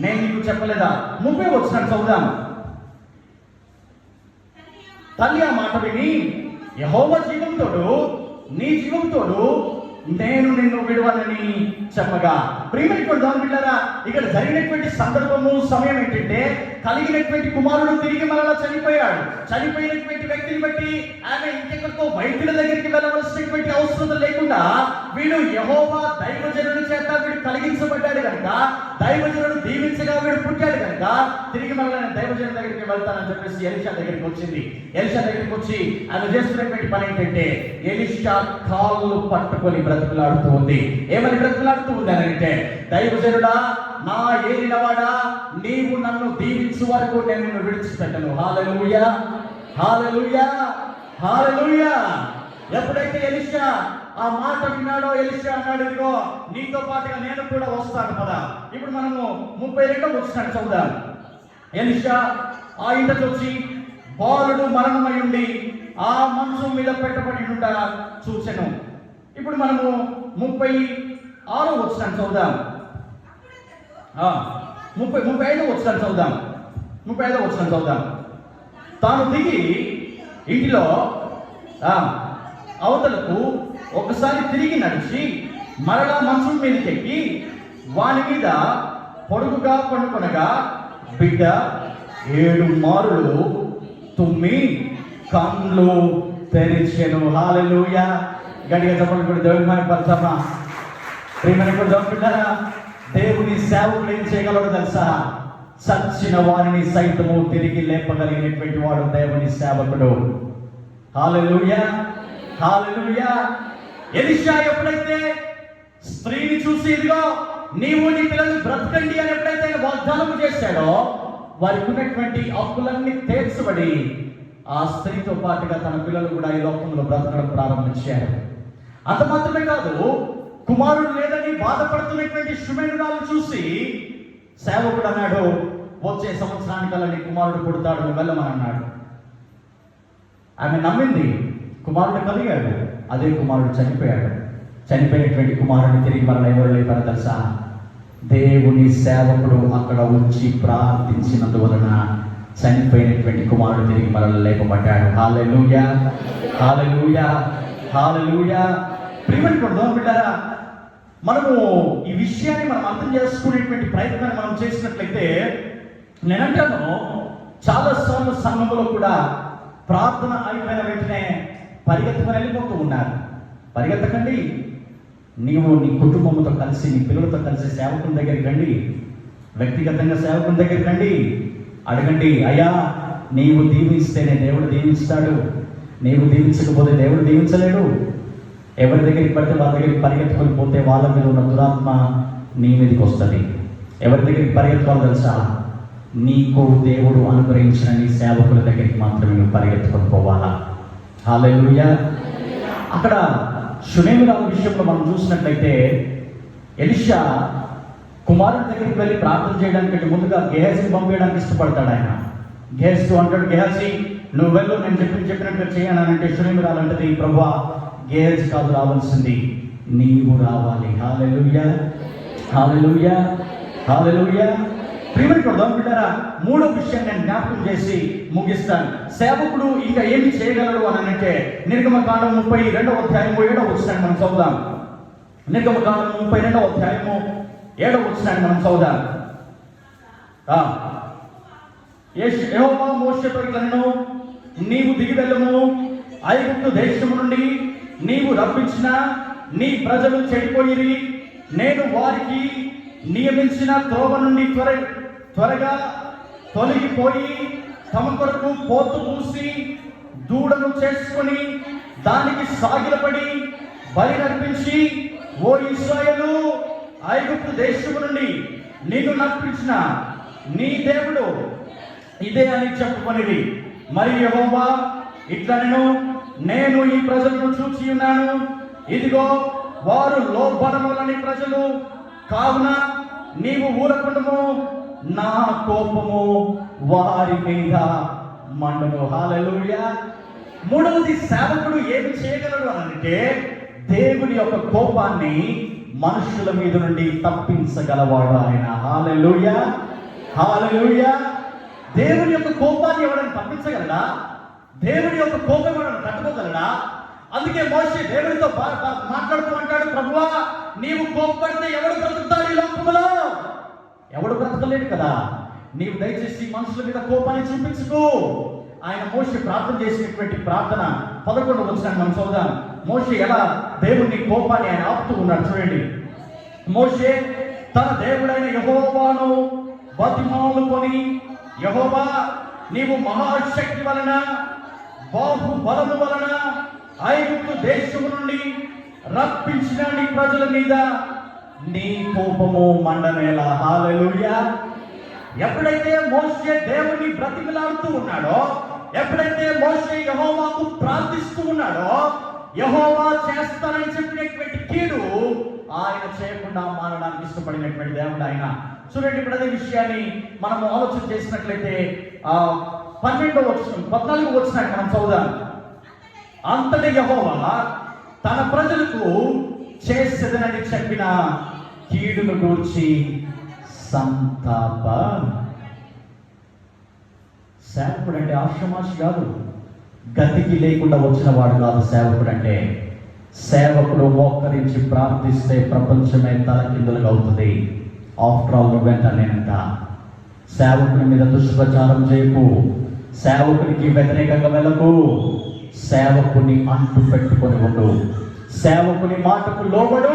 నేను నీకు చెప్పలేదా? 30వ వచనం చదువుదాం. తల్లి ఆ మాట విని, యెహోవా జీవంతోడు నీ జీవంతోడు నేను నిన్ను విడవనని చెప్పగా. ప్రియమైనటువంటి దేవుని బిడ్డలారా, ఇక్కడ జరిగినటువంటి సందర్భము సమయం ఏంటంటే, కలిగినటువంటి కుమారుడు తిరిగి మరలా చనిపోయాడు. చనిపోయినటువంటి వ్యక్తిని బట్టి ఆమె ఇంకెక్కడికో వైద్యుల దగ్గరికి వెళ్ళవలసినటువంటి అవసరం లేకుండా వీడు యెహోవా దైవజనుడి చేత వీడు కలిగించబడ్డాడు కనుక, దైవజనుడు దీవించగా వీడు పుట్టాడు కనుక తిరిగి మరలా నేను దైవజనుడి దగ్గరికి వెళ్తానని చెప్పేసి ఎలీషా దగ్గరికి వచ్చింది. ఎలీషా దగ్గరికి వచ్చి ఆమె చేస్తున్నటువంటి పని ఏంటంటే, ఎలీషా కాళ్ళు పట్టుకొని బ్రతుకులాడుతూ ఉంది. ఏమని బ్రతుకులాడుతూ ఉంది అని అంటే, దైవజనుడా, నా ఏలినవాడా, నీవు నన్ను దీవించు వరకు నేను నిన్ను విడిచిపెట్టను. హల్లెలూయా, హల్లెలూయా, హల్లెలూయా. ఎప్పుడైతే ఎలీషా ఆ మాట విన్నాడో, ఎలీషా అన్నాడు, ఇదిగో నీతో పాటుగా నేను కూడా వస్తాను కదా. ఇప్పుడు మనము 32వ వచనం చదువుదాం. ఎలీషా ఆ ఇంటికి వచ్చి బాలుడు మరణమై ఉండి ఆ మంచం మీద పెట్టబడి ఉంట చూచెను. ఇప్పుడు మనము 36వ వచనం చదువుదాం. 35వ వచనం చదువుదాం. 35వ వచనం చదువుదాం. తాను దిగి ఇంటిలో అవతలకు ఒకసారి తిరిగి నడిచి మరలా మంచం మీదకి ఎక్కి వాని మీద పొడుగుగా పడుకొనగా బిడ్డ 7 మారులు తుమ్మి కళ్ళు తెరిచెను. హల్లెలూయా. గట్టిగా చెప్పండి కూడా దేవుని మహిమపరచమా. ప్రియమైన కూడా దేవుడున్నారా, దేవుని సేవకుడు ఏం చేయగలడు తెలుసా? చచ్చిన వారిని సైతము తిరిగి లేపగలిగినటువంటి వాడు దేవుని సేవకుడు. హల్లెలూయా, హల్లెలూయా. ఎలీషా ఎప్పుడైతే స్త్రీని చూసి, ఇదిగో నీవు నీ పిల్లలు బ్రతకండి అని ఎప్పుడైతే వాగ్దానం చేశాడో, వారికి ఉన్నటువంటి హక్కులన్నీ తీర్చబడి ఆ స్త్రీతో పాటుగా తన పిల్లలు కూడా ఈ లోకంలో బ్రతకడం ప్రారంభించారు. అంత మాత్రమే కాదు, కుమారుడు లేదని బాధపడుతున్నటువంటి షుమేనురాలు చూసి సేవకుడు అన్నాడు, వచ్చే సంవత్సరానికల్లా నీ కుమారుడు పుడతాడు, నువ్వు వెళ్ళమని అన్నాడు. ఆమె నమ్మింది, కుమారుడు కలిగాడు. అదే కుమారుడు చనిపోయాడు. చనిపోయినటువంటి కుమారుడిని తిరిగి మరలా ఎవరు లేపారు తెలుసా? దేవుని సేవకుడు అక్కడ వచ్చి ప్రార్థించినందువలన చనిపోయినటువంటి కుమారుడు తిరిగి మరలా లేపబడ్డాడు. హల్లెలూయా, హల్లెలూయా, హల్లెలూయా. ప్రియమైనటువంటి దేవుని బిడ్డలారా, మనము ఈ విషయాన్ని మనం అర్థం చేసుకునేటువంటి ప్రయత్నాన్ని మనం చేసినట్లయితే, నేనంటాను చాలా సార్లు సంఘంలో కూడా ప్రార్థన అయిపోయిన వెంటనే పరిగెత్తుకొని వెళ్ళిపోతూ ఉన్నారు. పరిగెత్తకండి. నీవు నీ కుటుంబంతో కలిసి, నీ పిల్లలతో కలిసి సేవకుని దగ్గరికి రండి. వ్యక్తిగతంగా సేవకుని దగ్గరికి రండి. అడగండి, అయ్యా నీవు దీవిస్తేనే దేవుడు దీవిస్తాడు, నీవు దీవించకపోతే దేవుడు దీవించలేడు. ఎవరి దగ్గరికి పడితే వాళ్ళ దగ్గరికి పరిగెత్తుకొని పోతే వాళ్ళ మీద ఉన్న దురాత్మ నీ మీదకి వస్తుంది. ఎవరి దగ్గరికి పరిగెత్తుకోవాలి తెలుసా? నీకు దేవుడు అనుగ్రహించిన నీ సేవకుల దగ్గరికి మాత్రమే నువ్వు పరిగెత్తుకొని పోవాలా. హల్లెలూయా. అక్కడ షునేమిరాల విషయంలో మనం చూసినట్లయితే, ఎలీషా కుమారుడి దగ్గరికి వెళ్ళి ప్రార్థన చేయడానికి ముందుగా గేహజీని పంపించడానికి ఇష్టపడతాడు. ఆయన గేహజీ అంటాడు, గేహజీ నువ్వు వెళ్ళు, నేను చెప్పినట్టుగా చేయనంటే షునేమిరాలు అంటది, ప్రభువా గేహజీ కాదు రావాల్సింది, నీవు రావాలి. హల్లెలూయా, హల్లెలూయా, హల్లెలూయా. ప్రియమైనటువంటి బిడ్డలారా, మూడో విషయం నేను జ్ఞాపకం చేసి ముగిస్తాను. సేవకుడు ఇంకా ఏమి చేయగలడు అని అంటే, నిర్గమకాండం 32వ అధ్యాయము 7వ వచనాన్ని మనం చదువుదాం. నిర్గమకాండం 32వ అధ్యాయము 7వ వచనాన్ని మనం చదువుదాం. యెహోవా మోషేతో ఇట్లనెను, నీవు దిగి వెళ్ళము, ఐగుప్తు దేశము నుండి నీవు రప్పించిన నీ ప్రజలు చెడిపోయిరి. నేను వారికి నియమించిన త్రోవ నుండి త్వరగా తొలగిపోయి తమ కొరకు పోతు పూసి దూడను చేసుకొని దానికి సాగిలపడి బలి నర్పించి, ఓ ఇశ్రాయేలు, ఐగుప్తు దేశము నుండి నిన్ను నప్పించిన నీ దేవుడు ఇదే అని చెప్పుకొనిది. మరి యెహోవా ఇట్లనెను, నేను ఈ ప్రజలను చూచి ఉన్నాను, ఇదిగో వారు లోబడనులని ప్రజలు, కావున నీవు ఊరకుండము, నా కోపము వారి మీద మండును. హల్లెలూయా. మూడవది, సేవకుడు ఏమి చేయగలడు అంటే దేవుని యొక్క కోపాన్ని మనుషుల మీద నుండి తప్పించగలవాడు ఆయన. హల్లెలూయా, హల్లెలూయా. దేవుని యొక్క కోపాన్ని ఎవరైనా తప్పించగలడా? దేవుని యొక్క కోపం ఎవరైనా తట్టుకోగలడా? అందుకే మోషే దేవునితో మాట్లాడుతూ అంటాడు, ప్రభువా నీవు కోపపడితే ఎవడు బ్రతుకుతాడు ఈ లోకములో? ఎవడు బ్రతకలేడు కదా. నీవు దయచేసి మనుషుల మీద కోపాన్ని చూపించుకో. ఆయన మోషే ప్రార్థన చేసినటువంటి ప్రార్థన 11వ వచనాన్ని మనం చదువుదాం. మోషే ఎలా దేవుని కోపాన్ని ఆయన ఆపుతూ ఉన్నాడు చూడండి. మోషే తన దేవుడైన యెహోవాను బతిమాలుకొని, యెహోవా నీవు మహాశక్తి వలన బాహుబలము వలన ఐగుప్తు దేశము నుండి రప్పించిన నీ ప్రజల మీద నీ కోపము మండనేలా. హల్లెలూయా. ఎప్పుడైతే మోషే దేవుని బ్రతిమలాడుతూ ఉన్నాడో, ఎప్పుడైతే మోషే యెహోవాకు ప్రార్థిస్తూ ఉన్నాడో, యెహోవా చేస్తానని చెప్పినటువంటి కీడు ఆయన చేయకుండా మారడానికి ఇష్టపడినటువంటి దేవుడు ఆయన. చూడండి, ఇప్పుడు అదే విషయాన్ని మనం ఆలోచన చేసినట్లయితే 12వ వచనం 14వ వచనాన్ని మనం చదువుదాం. అంతటి యెహోవా తన ప్రజలకు చేసేదనని చెప్పిన కీడును గూర్చి సంతాప. సేవకుడు అంటే ఆశ్రమాషి కాదు, గతికి లేకుండా వచ్చిన వాడు కాదు. సేవకుడు అంటే సేవకుడు మోకరించి ప్రార్థిస్తే ప్రపంచమే తలకిందులుగా అవుతుంది. ఆఫ్టర్ ఆల్ నువ్వెంత నేనంత. సేవకుని మీద దుష్ప్రచారం చేయకు, సేవకునికి వ్యతిరేకంగా వెళ్ళకు, సేవకుని అంటు పెట్టుకొని ఉండు, సేవకుని మాటకు లోబడు.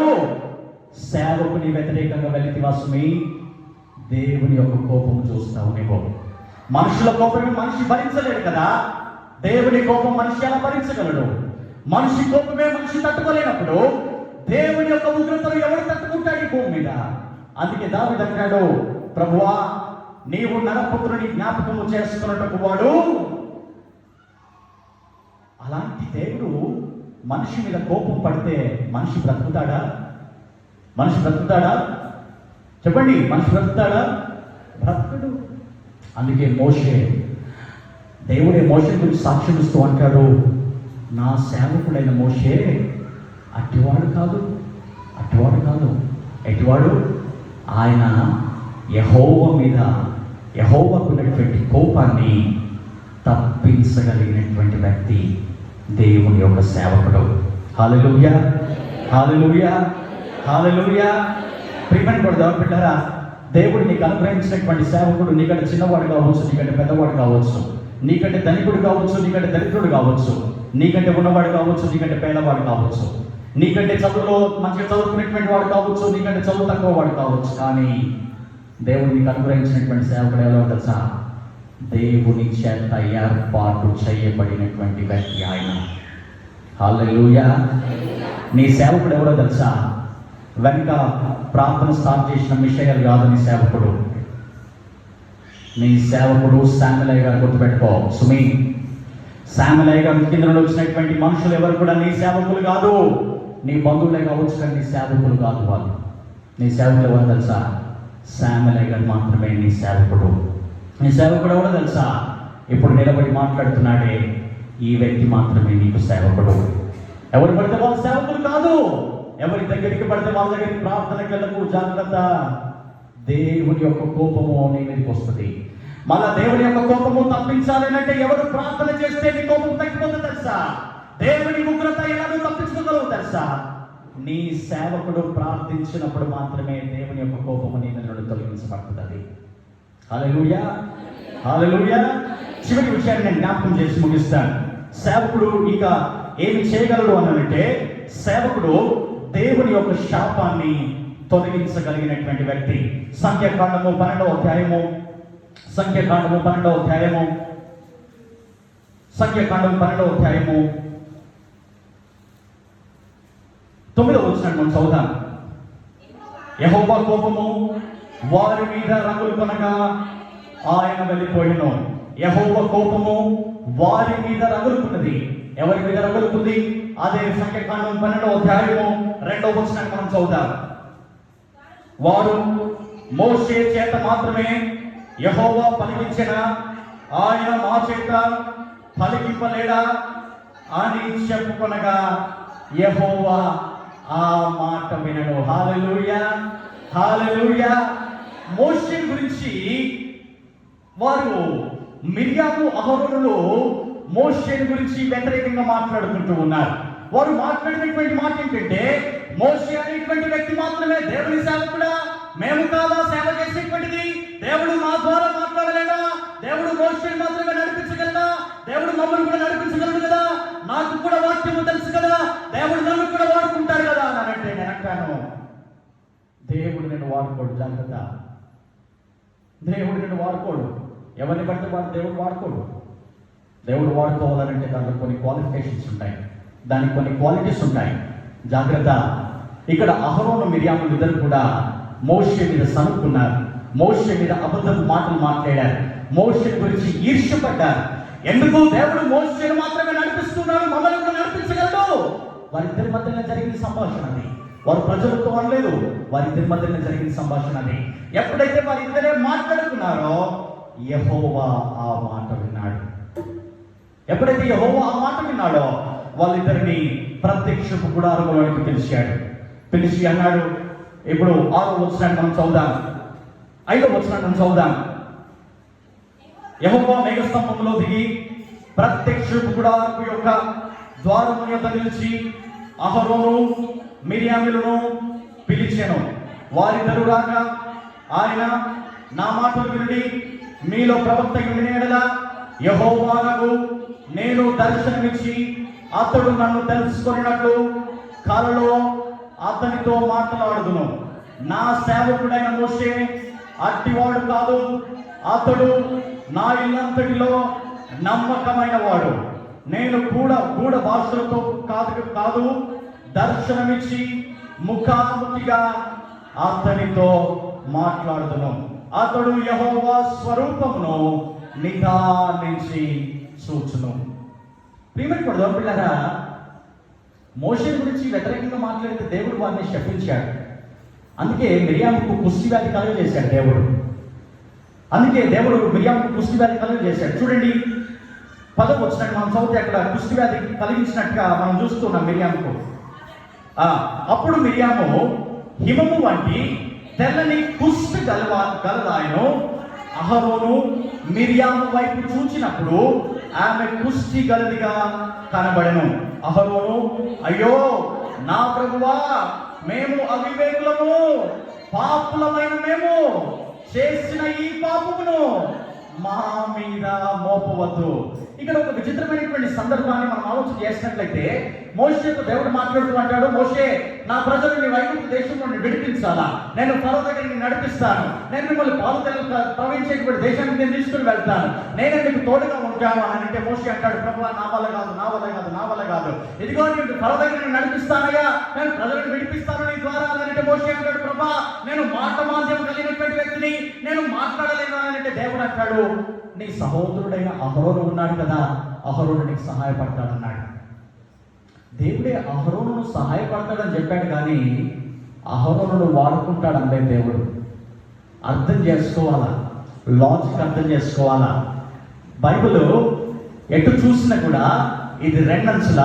సేవకుని వ్యతిరేకంగా వెళితే వాసుమి దేవుని యొక్క కోపం చూస్తావు నీవు. మనుషుల కోపమే మనిషి భరించలేడు కదా. దేవుని కోపం మనిషి ఎలా భరించగలడు? మనిషి కోపమే మనిషి తట్టుకోలేనప్పుడు దేవుని యొక్క ఉగ్రతను ఎవరు తట్టుకుంటాడు ఈ భూమి మీద? అందుకే దావీదు అంటాడు, ప్రభువా నీవు నరపుత్రుని జ్ఞాపకము చేసుకున్నట్టు వాడు. అలాంటి దేవుడు మనిషి మీద కోపం పడితే మనిషి బ్రతుకుతాడా? మనిషి బ్రతుకుతాడా? చెప్పండి, మనిషి బ్రతుకుతాడా? బ్రతుకుడు. అందుకే మోషే, దేవుడే మోషే గురించి సాక్ష్యం ఇస్తూ అంటాడు, నా సేవకుడైన మోషే అట్టివాడు కాదు, అట్టివాడు కాదు. ఎట్టివాడు? ఆయన యెహోవా మీద, యెహోవాకున్నటువంటి కోపాన్ని తప్పించగలిగినటువంటి వ్యక్తి దేవుని యొక్క సేవకుడు. హల్లెలూయా, హల్లెలూయా, హల్లెలూయా. ప్రియమైన బిడ్డలారా, దేవుడు నీకు అనుగ్రహించినటువంటి సేవకుడు నీకంటే చిన్నవాడు కావచ్చు, నీకంటే పెద్దవాడు కావచ్చు, నీకంటే ధనికుడు కావచ్చు, నీకంటే దరిద్రుడు కావచ్చు, నీకంటే ఉన్నవాడు కావచ్చు, నీకంటే పేదవాడు కావచ్చు, నీకంటే చదువులో మంచిగా చదువుకునేటువంటి వాడు కావచ్చు, నీకంటే చదువు తక్కువ వాడు కావచ్చు. కానీ దేవుడు నీకు అనుగ్రహించినటువంటి సేవకుడు ఎవరో తెలుసా? దేవుని చేత ఏర్పాటు చేయబడినటువంటి వ్యక్తి ఆయన. హల్లెలూయా. నీ సేవకుడు ఎవరో తెలుసా? వెనుక ప్రార్థన స్టార్ట్ చేసిన మిషయల్ కాదు నీ సేవకుడు. నీ సేవకుడు శామ్యుయల్ గారు. గుర్తుపెట్టుకో సుమి, శామ్యుయల్ గారు కింద నుండి వచ్చినటువంటి మనుషులు ఎవరు కూడా నీ సేవకులు కాదు. నీ బంధువులే కావచ్చు, కానీ నీ సేవకులు కాదు వాళ్ళు. నీ సేవకులు ఎవరు తెలుసా? శామ్యుయల్ గారు మాత్రమే నీ సేవకుడు. నీ సేవకుడు ఎవరో తెలుసా? ఇప్పుడు నిలబడి మాట్లాడుతున్నాడే ఈ వ్యక్తి మాత్రమే నీకు సేవకుడు. ఎవరు పడితే వాళ్ళు సేవకులు కాదు. ఎవరి దగ్గరికి పడితే వాళ్ళ దగ్గరికి ప్రార్థనకి వెళ్ళకు, జాగ్రత్త. దేవుని యొక్క కోపము నీ మీదకి వస్తుంది. మళ్ళా దేవుని యొక్క కోపము తప్పించాలి అంటే ఎవరు ప్రార్థన చేస్తే నీ కోపం తగ్గిపోతుంది తెలుసా? దేవుని ఉగ్రత ఎలాగో తప్పించుకోగలవు తెలుసా? నీ సేవకుడు ప్రార్థించినప్పుడు మాత్రమే దేవుని యొక్క కోపము నీ మీద నుండి తొలగించబడుతుంది. హల్లెలూయా, హల్లెలూయా. చివరి విషయాన్ని నేను జ్ఞాపకం చేసి ముగిస్తాను. సేవకుడు ఇక ఏమి చేయగలడు అనంటే, సేవకుడు దేవుని యొక్క శాపాన్ని తొలగించగలిగినటువంటి వ్యక్తి. సంఖ్యాకాండము 12వ అధ్యాయము 9వ వచనం మనం చదువుదాం. యెహోవా కోపము వారి మీద రగులు కొనగా ఆయన వెళ్ళిపోయిను. యెహోవా కోపము వారి మీద రగులుకున్నది. ఎవరి మీద రగులుకుంది? అదే సంఖ్యాకాండం 12వ అధ్యాయము 2వ వచనాన్ని మనం చదువుతాం. వారు మోషే చేత మాత్రమే యెహోవా పలికించిన, ఆయన మా చేత పలికింపలేడా అని చెప్పుకొనగా యెహోవా ఆ మాట వినను. హల్లెలూయా, హల్లెలూయా. మోషే గురించి వారు మిర్యాము అహరోనులు మోషేని గురించి వ్యతిరేకంగా మాట్లాడుకుంటూ ఉన్నారు. వారు మాట్లాడినటువంటి మాట ఏంటంటే, మోషే అనేటువంటి వ్యక్తి మాత్రమే దేవుని సేవకుడా? మేము కాదా సేవ చేసేటువంటిది? దేవుడు మా ద్వారా మాట్లాడలేడా? దేవుడు మోషేని మాత్రమే నడిపించగలడా? దేవుడు మమ్మల్ని కూడా నడిపించగలడు కదా? నాకు కూడా వాక్యము తెలుసు కదా, దేవుడు నన్ను కూడా వాడుకుంటాడు కదా అని అంటే నేను అంటాను, దేవుడు నేను వాడుకోడు. జాగ్రత్త, దేవుడు నేను వాడుకోడు. ఎవరిని బట్టి వాడు దేవుడు వాడుకోడు. దేవుడు వాడుకోవాలంటే దాంట్లో కొన్ని క్వాలిఫికేషన్స్ ఉంటాయి, దానికి కొన్ని క్వాలిటీస్ ఉంటాయి. జాగ్రత్త. ఇక్కడ అహరోను మిర్యాము ఇద్దరు కూడా మోషే మీద సనుక్కున్నారు, మోషే మీద అబద్ధపు మాటలు మాట్లాడారు, మోషే గురించి ఈర్ష్యపడ్డారు. ఎందుకు? దేవుడు మోషేను మాత్రమే నడిపిస్తున్నాడు, మమ్మల్ని కూడా నడిపించగలడు. వారిద్దరి మధ్యన జరిగిన సంభాషణ అది. వారు ప్రజలతో అనలేదు, వారిద్దరి మధ్యన జరిగిన సంభాషణ అది. ఎప్పుడైతే వారిద్దరే మాట్లాడుకున్నారో యెహోవా ఆ మాట విన్నాడు. ఎప్పుడైతే యెహోవా ఆ మాట విన్నాడో వాళ్ళిద్దరిని ప్రత్యక్షపు గుడారములోనికి పిలిచాడు. పిలిచి అన్నాడు, ఇప్పుడు 6వ వచనాన్ని మనం చదువుదాం, 5వ వచనాన్ని మనం చదువుదాం. యెహోవా మేఘస్తంభంలో దిగి ప్రత్యక్షపు గుడారము యొక్క ద్వారము యొద్ద నిలిచి అహరోను మిర్యాములను పిలిచెను. వారిద్దరు రాగా ఆయన, నా మాటలు వినుడి, మీలో ప్రవక్త వినేడలా యెహోవాకు నేను దర్శనమిచ్చి అతడు నన్ను తెలుసుకున్నట్లు కలలో అతనితో మాట్లాడుదును. నా సేవకుడైన మోషే అట్టివాడు కాదు, అతడు నా ఇల్లంతటిలో నమ్మకమైన వాడు. నేను కూడా గూఢ భాషలతో కాదు దర్శనమిచ్చి ముఖాముఖిగా అతనితో మాట్లాడుదును. అతడు యెహోవా స్వరూపమును నిదానించి చూచును. ప్రియమైన పిల్లరా, మోషే గురించి వ్యతిరేకంగా మాట్లాడితే దేవుడు వారిని శపించాడు. అందుకే మిర్యాముకు కుష్టి వ్యాధి కలుగజేశాడు దేవుడు. అందుకే దేవుడు మిర్యాముకు కుష్టి వ్యాధి కలుగజేశాడు. చూడండి, 10వ వచనం మనం చదివితే అక్కడ కుష్టి వ్యాధి కలిగించినట్టుగా మనం చూస్తున్నాం మిర్యాముకు. అప్పుడు మిర్యాము హిమము వంటి తెల్లని కుష్టి గలదాయను అహరోను మిర్యాము వైపు చూచినప్పుడు ఆమె కుష్టి గలదిగా కనబడెను. అహరోను, అయ్యో నా ప్రభువా, మేము అవివేకులము, పాపులమైన మేము చేసిన ఈ పాపమును మా మీద మోపవద్దు. ఇక్కడ ఒక విచిత్రమైనటువంటి సందర్భాన్ని మనం ఆలోచన చేసినట్లయితే, మోషేతో దేవుడు మాట్లాడుతూ అంటాడు, మోషే, నా ప్రజలు నీ ఐగుప్తు దేశంలో విడిపించాలా, నేను ఫరో దగ్గరికి నడిపిస్తాను, నేను మిమ్మల్ని పాలుతెలు ప్రవహించేటువంటి దేశానికి నేను తీసుకుని వెళ్తాను, నేనే మీకు తోడుగా ఉంటాను అని అంటే మోషే అంటాడు, ప్రభువా, నా వల్ల కాదు, నా వల్ల కాదు, నా వల్ల కాదు, ఇదిగో నేను ఫరో దగ్గరికి నడిపిస్తానయ్యా, నేను ప్రజలను విడిపిస్తాను నీ ద్వారా అని అంటే మోషే అంటాడు, ప్రభా, నేను మాట మాంద్యం కలిగినటువంటి వ్యక్తిని, నేను మాట్లాడలేను అని అంటే దేవుడు అంటాడు, నీ సహోదరుడైన అహరోను ఉన్నాడు కదా, అహరోను నీకు సహాయపడతాడన్నాడు. దేవుడే అహరోనును సహాయపడతాడని చెప్పాడు, కానీ అహరోనును వాడుకుంటాడన్నే దేవుడు. అర్థం చేసుకోవాలా, లాజిక్ అర్థం చేసుకోవాలా. బైబిల్ ఎటు చూసినా కూడా ఇది రెండంచుల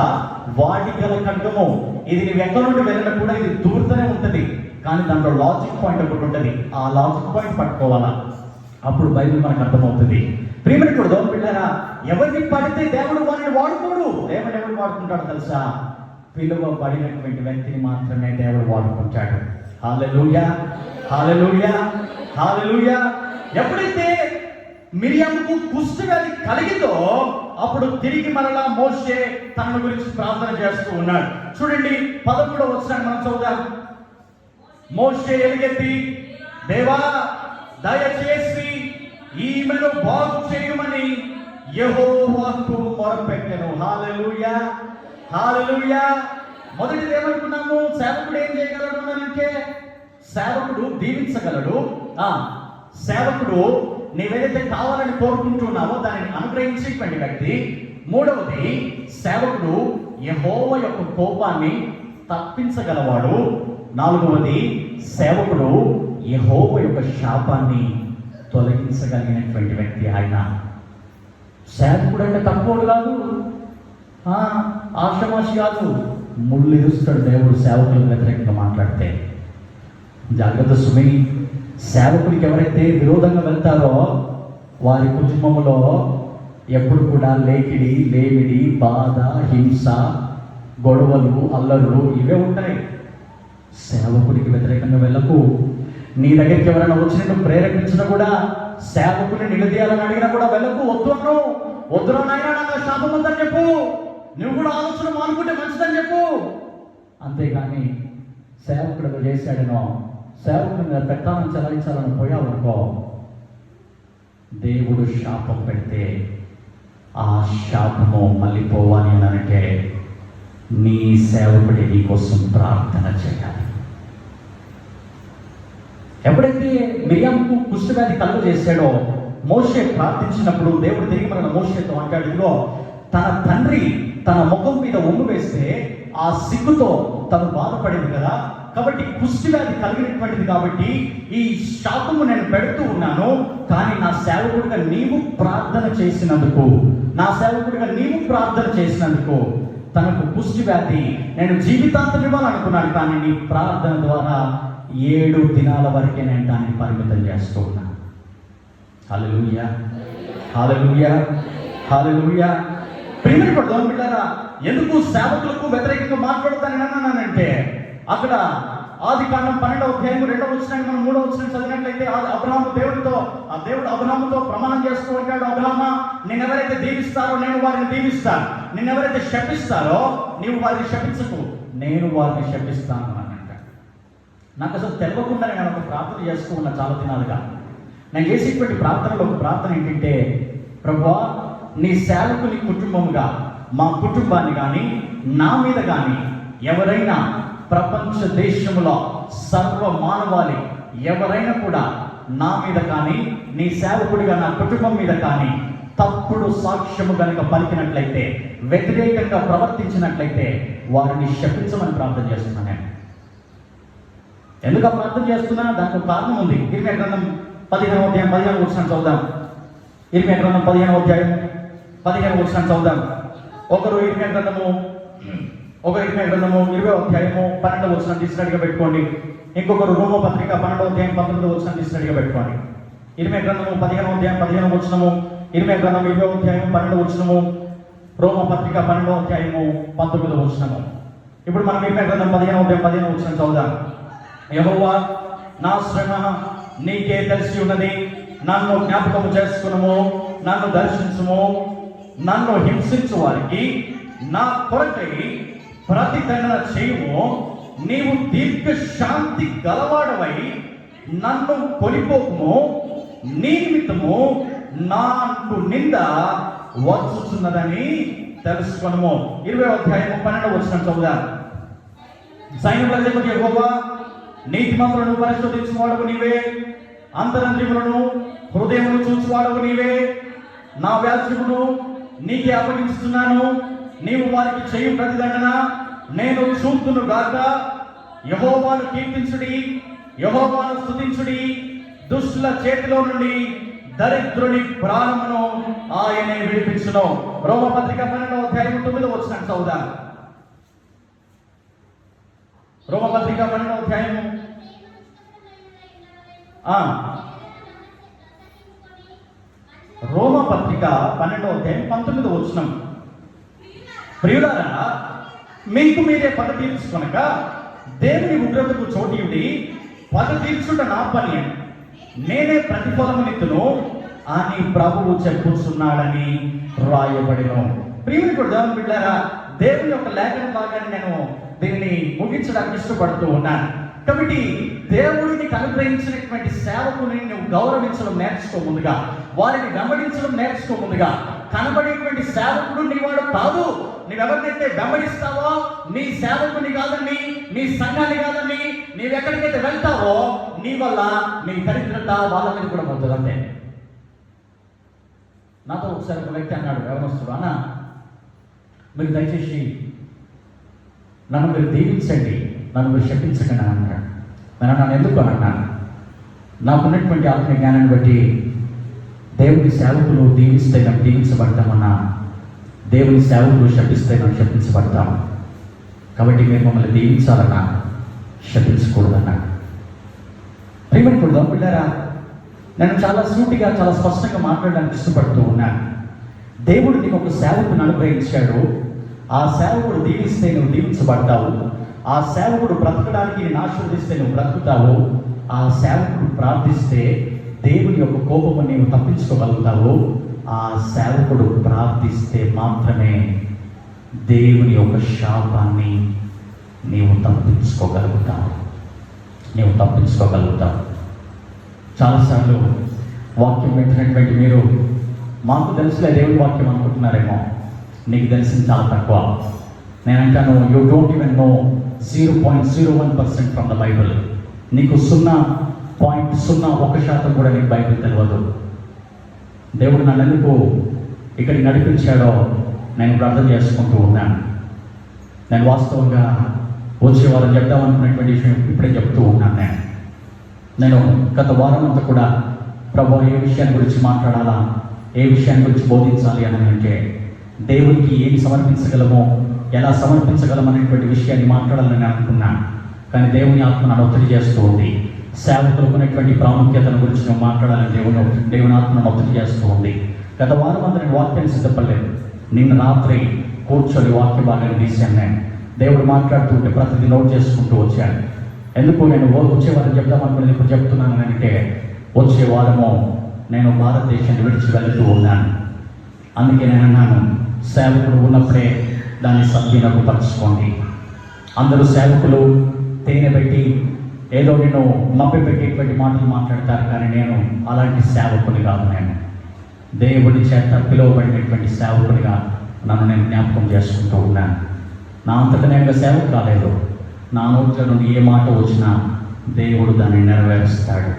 వాడిగల ఖడ్గము, ఇది నువ్వు ఎక్కడి నుండి వెళ్ళినా కూడా ఇది దూరుతూనే ఉంటుంది, కానీ దాంట్లో లాజిక్ పాయింట్ ఒకటి ఉంటుంది. ఆ లాజిక్ పాయింట్ పట్టుకోవాలా, అప్పుడు బైబిల్ మనకు అర్థమవుతుంది. ప్రియమైన కూడా దోమ పిల్లరా, ఎవరిని పడితే దేవుడు వారిని వాడుకోడు. దేవుడు ఎవరు వాడుకుంటాడు తెలుసా? పిలువబడినటువంటి వ్యక్తిని మాత్రమే దేవుడు వాడుకుంటాడు. హల్లెలూయా, హల్లెలూయా, హల్లెలూయా. ఎప్పుడైతే మిర్యాముకు కుష్టి వ్యాధి కలిగిందో అప్పుడు తిరిగి మరలా మోషే తన గురించి ప్రార్థన చేస్తూ ఉన్నాడు. చూడండి, 11వ వచనాన్ని మనం చదువుదాం. మోషే ఎలుగెత్తి, దేవా, దయచేసి ఈమెను బాగు చేయమని యెహోవాకు మొరపెట్టెను. హల్లెలూయా, హల్లెలూయా. మొదటిది ఏమనుకున్నాము? సేవకుడు ఏం చేయగలడు అంటే, సేవకుడు దీవించగలడు, సేవకుడు నీవేదైతే కావాలని కోరుకుంటున్నావో దానిని అనుగ్రహించేటువంటి వ్యక్తి. మూడవది, సేవకుడు యెహోవా యొక్క కోపాన్ని తప్పించగలవాడు. నాలుగవది, సేవకుడు యెహోవా యొక్క శాపాన్ని తొలగించగలిగినటువంటి వ్యక్తి. ఆయన సేవకుడు అంటే తక్కువడు కాదు, ఆషమాషి కాదు. ముళ్ళు ఇరుస్తాడు దేవుడు సేవకులకు వ్యతిరేకంగా మాట్లాడితే. జాగ్రత్త సుమి. సేవకుడికి ఎవరైతే విరోధంగా వెళ్తారో వారి కుటుంబంలో ఎప్పుడు కూడా లేకిడి, లేమిడి, బాధ, హింస, గొడవలు, అల్లరులు ఇవే ఉంటాయి. సేవకుడికి వ్యతిరేకంగా వెళ్ళకు. నీ దగ్గరికి ఎవరైనా వచ్చి నిన్ను ప్రేరేపించినా కూడా, సేవకుడిని నిలదీయాలని అడిగినా కూడా వెళ్ళకు. వద్దురా నాయనా, నాకు శాపం ఉందని చెప్పు. నువ్వు కూడా ఆలోచన మానుకుంటే మంచిదని చెప్పు. అంతేగాని సేవకుడు చేశాడనో, సేవకుడి మీద పెట్టాలని చెలాయించాలని పోయావనుకో, దేవుడు శాపం పెడితే ఆ శాపము మళ్ళీ పోవాలి అని అంటే నీ సేవకుడి నీ కోసం ప్రార్థన చేయాలి. ఎప్పుడైతే మిరియాముకు కుష్ఠవ్యాధి కలుగు చేశాడో, మోషే ప్రార్థించినప్పుడు దేవుడు తిరిగి మన మోషేతో అంటాడు, ఇదిగో తన తండ్రి తన ముఖం మీద ఒమ్ము వేస్తే ఆ సిగ్గుతో తను బాధపడింది కదా, కాబట్టి కుష్ఠవ్యాధి కలిగినటువంటిది కాబట్టి ఈ శాపము నేను పెడుతూ ఉన్నాను. కానీ నా సేవకుడిగా నీవు ప్రార్థన చేసినందుకు తనకు కుష్ఠవ్యాధి నేను జీవితాంతం ఇవ్వాలనుకున్నాను. కానీ నీ ప్రార్థన ద్వారా 7 దినాల వరకే నేను దాన్ని పరిమితం చేస్తూ ఉన్నాను. హల్లెలూయా, హల్లెలూయా, హల్లెలూయా. ప్రియమైన బిడ్డలారా, ఎందుకు సేవకులకు వ్యతిరేకంగా మాట్లాడతానని అన్నానంటే, అక్కడ ఆదికాండం 12వ అధ్యాయం 2వ వచనాన్ని మనం 3వ వచనం చదివినట్లయితే, దేవుడు అబ్రహాముతో ప్రమాణం చేస్తూ ఉంటాడు, అబ్రహామా, నిన్నెవరైతే దీవిస్తారో నేను వారిని దీవిస్తాను, నిన్నెవరైతే శపిస్తారో నీవు వారిని శపించకు, నేను వారిని శపిస్తాను అని అంటాడు. నాకు అసలు తెలియకుండా నేను ఒక ప్రార్థన చేస్తూ ఉన్నా చాలా దినాలుగా. నేను చేసేటువంటి ప్రార్థనలో ఒక ప్రార్థన ఏంటంటే, ప్రభువా, నీ సేవకుని కుటుంబముగా మా కుటుంబాన్ని కానీ నా మీద కానీ ఎవరైనా ప్రపంచ దేశంలో సర్వ మానవాళి ఎవరైనా కూడా నా మీద కానీ నీ సేవకుడిగా నా కుటుంబం మీద కానీ తప్పుడు సాక్ష్యము కనుక పలికినట్లయితే, వ్యతిరేకంగా ప్రవర్తించినట్లయితే వారిని శపించమని ప్రార్థన చేస్తున్నాను. నేను ఎందుకు ప్రార్థన చేస్తున్నా? దానికి కారణం ఉంది. ఇర్మియా గ్రంథం 15వ అధ్యాయం 15వ వచనం చదువుదాం. ఇర్మియా గ్రంథం 15వ అధ్యాయం 15వ వచనం చదువుదాం. ఒకరు ఇర్మియా గ్రంథము 20వ అధ్యాయము 12వ వచనం తీసుకున్నట్టుగా పెట్టుకోండి. ఇంకొకరు రోమపత్రిక 12వ అధ్యాయం 19వ వచనం తీసుకున్నట్టుగా పెట్టుకోండి. ఇర్మియా గ్రంథము 15వ అధ్యాయం 15వ వచనము, ఇర్మియా గ్రంథం 20వ అధ్యాయం 12వ వచనము, రోమపత్రిక 12వ అధ్యాయము 19వ వచనము. ఇప్పుడు మనం ఇర్మియా గ్రంథం 15వ అధ్యాయం 15వ వచనం చదువుదాం. యెహోవా, నా శ్రమ నీకే తెలిసి ఉన్నది, నన్ను జ్ఞాపకము చేసుకునుము, నన్ను దర్శించుము, నన్ను హింసించు వారికి నా కొరకై ప్రతిదండన చేయుము, నీవు దీర్ఘశాంతి గలవాడవై నన్ను కొనిపోకుము, నీ నిమిత్తము నాకు నింద వచ్చుచున్నదని తెలుసుకొనుము. 20వ అధ్యాయము 12వ వచనం చదువుదాం. సైన్యముల అధిపతి యెహోవా, నీతిమంతులను పరిశోధించువాడవు నీవే, అంతరంద్రియములను హృదయమును చూచువాడవు నీవే. నా వ్యాజ్యమును నీకే అప్పగించుతున్నాను, నీవు వారికి చేయు ప్రతిదండన నేను చూపుతును గాక. యెహోవాను కీర్తించుడి, యెహోవాను స్తుతించుడి, దుష్టుల చేతిలో నుండి దరిద్రుని ప్రాణమును ఆయనే విడిపించును. రోమపత్రిక 12వ అధ్యాయం 9వ వచనం చదువుదాం. రోమపత్రిక 12వ అధ్యాయము రోమపత్రిక 12వ అధ్యాయం 19వ వచనం. ప్రియులారా, మీకు మీరే పగ తీర్చుకొనక దేవుని ఉగ్రతకు చోటియుడి, పగ తీర్చుట నా పని, నేనే ప్రతిఫలమునిత్తును అని ప్రభువు చెప్పుచున్నాడని రాయబడిను. ప్రియమైన బిడ్డలారా, దేవుని యొక్క లేఖన భాగాన్ని నేను దీనిని ముగించడానికి ఇష్టపడుతూ ఉన్నాను. కాబట్టి దేవుడిని అనుగ్రహించినటువంటి సేవకుని నువ్వు గౌరవించడం నేర్చుకో ముందుగా, వారిని వెంబడించడం నేర్చుకో ముందుగా. కనబడేటువంటి సేవకుడు నీవాడు కాదు. నువ్వెవరినైతే వెంబడిస్తావో నీ సేవకుని కాదని, నీ సంఘాన్ని కాదని, నీవెక్కడికైతే వెళ్తావో నీ వల్ల నీ దరిద్రత వాళ్ళ మీద కూడా పోతుంది. అంతే. నాతో ఒకసారి ఒక వ్యక్తి అన్నాడు, యవనస్తుడు, అన్న మీరు దయచేసి నన్ను మీరు దీవించండి, నన్ను మీరు శపించకండి అని అన్నాడు. నేను నన్ను ఎందుకు అని అన్నాను, నాకున్నటువంటి ఆత్మీయ జ్ఞానాన్ని బట్టి దేవుని సేవకులు దీవిస్తే మేము దీవించబడతామన్నా, దేవుని సేవకులు శపిస్తే మేము శపించబడతాము. కాబట్టి మీరు మమ్మల్ని దీవించాలన్నా, శపించకూడదన్నా. ప్రియమైన పిల్లరా, నేను చాలా సూటిగా చాలా స్పష్టంగా మాట్లాడడానికి ఇష్టపడుతూ ఉన్నాను. దేవుడు నీకు ఒక సేవకుని అనుగ్రహించాడు. ఆ సేవకుడు దీవిస్తే నువ్వు దీవించబడతావు. ఆ సేవకుడు బ్రతకడానికి నేను ఆశీర్వదిస్తే నువ్వు బ్రతుకుతావు. ఆ సేవకుడు ప్రార్థిస్తే దేవుని యొక్క కోపము నీవు తప్పించుకోగలుగుతావు. ఆ సేవకుడు ప్రార్థిస్తే మాత్రమే దేవుని యొక్క శాపాన్ని నీవు తప్పించుకోగలుగుతావు. చాలాసార్లు వాక్యం వింటున్నటువంటి మీరు, మాకు తెలిసిలే దేవుని వాక్యం అనుకుంటున్నారేమో. నీకు తెలిసింది చాలా తక్కువ. నేను అంటాను, you don't even know 0.01% from the Bible. నీకు 0.01% కూడా నీకు బైబిల్ తెలియదు. దేవుడు నన్ను ఎందుకు ఇక్కడికి నడిపించాడో నేను ప్రార్థన చేసుకుంటూ ఉన్నాను. నేను వాస్తవంగా వచ్చే వారం చెప్దామనుకున్నటువంటి విషయం ఇప్పుడే చెప్తూ ఉన్నాను. నేను గత వారం అంతా కూడా ప్రభు ఏ విషయాన్ని గురించి మాట్లాడాలా, ఏ విషయాన్ని గురించి బోధించాలి అని అంటే, దేవునికి ఏమి సమర్పించగలమో, ఎలా సమర్పించగలమనేటువంటి విషయాన్ని మాట్లాడాలని అనుకున్నాను. కానీ దేవుని ఆత్మ నన్ను ఒత్తిడి చేస్తూ ఉంది. సేవకులకు ఉన్నటువంటి ప్రాముఖ్యతను గురించి నేను మాట్లాడాలని దేవుని ఆత్మను ఒత్తిడి చేస్తూ ఉంది. గత వారం అంతా నేను వాక్యాన్ని సిద్ధపడలేదు. నిన్న రాత్రి కూర్చొని వాక్య భాగాన్ని తీశాను. నేను దేవుడు మాట్లాడుతుంటే ప్రతిదీ నోట్ చేసుకుంటూ వచ్చాను. ఎందుకు నేను వచ్చే వారం చెప్దామనుకునేది ఇప్పుడు చెప్తున్నాను అంటే, వచ్చే వారము నేను భారతదేశాన్ని విడిచి వెళుతూ ఉన్నాను. అందుకే నేను అన్నాను, సేవకుడు ఉన్నప్పుడే దాన్ని సద్వినియోగపరచుకోండి. అందరూ సేవకులు తేనె పెట్టి ఏదో నేను మప్పి పెట్టేటువంటి మాటలు మాట్లాడతారు, కానీ నేను అలాంటి సేవకుని కాదు. నేను దేవుడి చేత పిలువబడినటువంటి సేవకునిగా నన్ను నేను జ్ఞాపకం చేసుకుంటూ ఉన్నాను. నా అంతటా నేను సేవకు కాలేదు. నా నోట్ల నుండి ఏ మాట వచ్చినా దేవుడు దాన్ని నెరవేరుస్తాడు.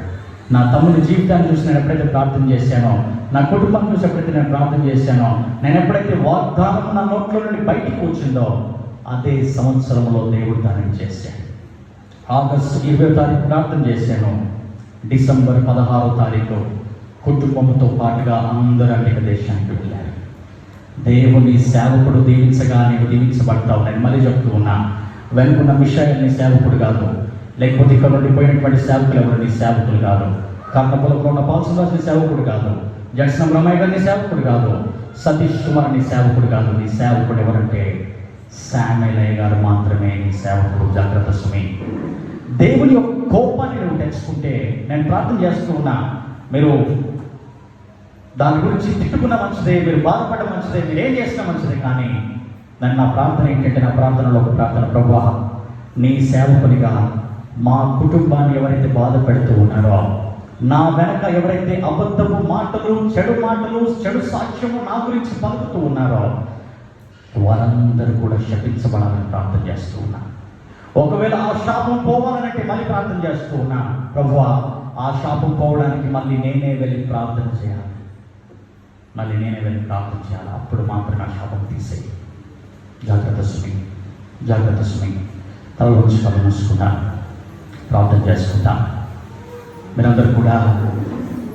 నా తమ్ముడి జీవితాన్ని చూసి నేను ఎప్పుడైతే ప్రార్థన చేశానో, నా కుటుంబాన్ని చూసి ఎప్పుడైతే నేను ప్రార్థన చేశానో, నేను ఎప్పుడైతే వాగ్దానం నా నోట్ల నుండి బయటికి వచ్చిందో అదే సంవత్సరంలో దేవుడు దాన్ని చేశాడు. ఆగస్టు 20వ తారీఖు ప్రార్థన చేశాను. డిసెంబర్ 16వ తారీఖు కుటుంబంతో పాటుగా అందరూ అమెరికా దేశానికి వెళ్ళారు. దేవుని సేవకుడు దీవించగా నీవు దీవించబడతావు. నేను మళ్ళీ చెప్తూ ఉన్నా, వెనుకున్న మిషాయిల్ని సేవకుడు కాదు, లేకపోతే ఇక్కడ నుండి పోయినటువంటి సేవకులు ఎవరు నీ సేవకులు కాదు, కర్ణపురంలో ఉన్న పాల్సురాజు సేవకుడు కాదు, జడ్సన్ బ్రహ్మయ్య గారి సేవకుడు కాదు, సతీష్ కుమార్ నీ సేవకుడు కాదు. నీ సేవకుడు ఎవరంటే శామ్యూయల్ గారు మాత్రమే నీ సేవకుడు. జాగ్రత్త సుమి. దేవుని యొక్క కోపాన్ని నువ్వు తెచ్చుకుంటే, నేను ప్రార్థన చేస్తూ ఉన్నా, మీరు దాని గురించి తిట్టుకున్న మంచిదే, మీరు బాధపడ్డ మంచిదే, మీరు ఏం చేసినా మంచిదే, కానీ నా ప్రార్థన ఏంటంటే, నా ప్రార్థనలో ఒక ప్రార్థన, ప్రభువా నీ సేవకునిగా మా కుటుంబాన్ని ఎవరైతే బాధ పెడుతూ ఉన్నారో, నా వెనక ఎవరైతే అబద్ధపు మాటలు, చెడు సాక్ష్యము నా గురించి పలుకుతూ ఉన్నారో, వారందరూ కూడా శపించబడాలని ప్రార్థన చేస్తూ ఉన్నా. ఒకవేళ ఆ శాపం పోవాలనంటే మళ్ళీ ప్రార్థన చేస్తూ ఉన్నా, ప్రభువా ఆ శాపం పోవడానికి మళ్ళీ నేనే వెళ్ళి ప్రార్థన చేయాలి. అప్పుడు మాత్రం ఆ శాపం తీసేయి. జాగ్రత్త సుమి. తల నుంచి కళ్ళు మూసుకుంటా ప్రార్థన చేసుకుంటా. మీరందరూ కూడా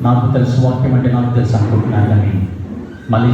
నాకు తెలుసు వాక్యం అంటే నాకు తెలుసు అనుకుంటున్నారు, కానీ మళ్ళీ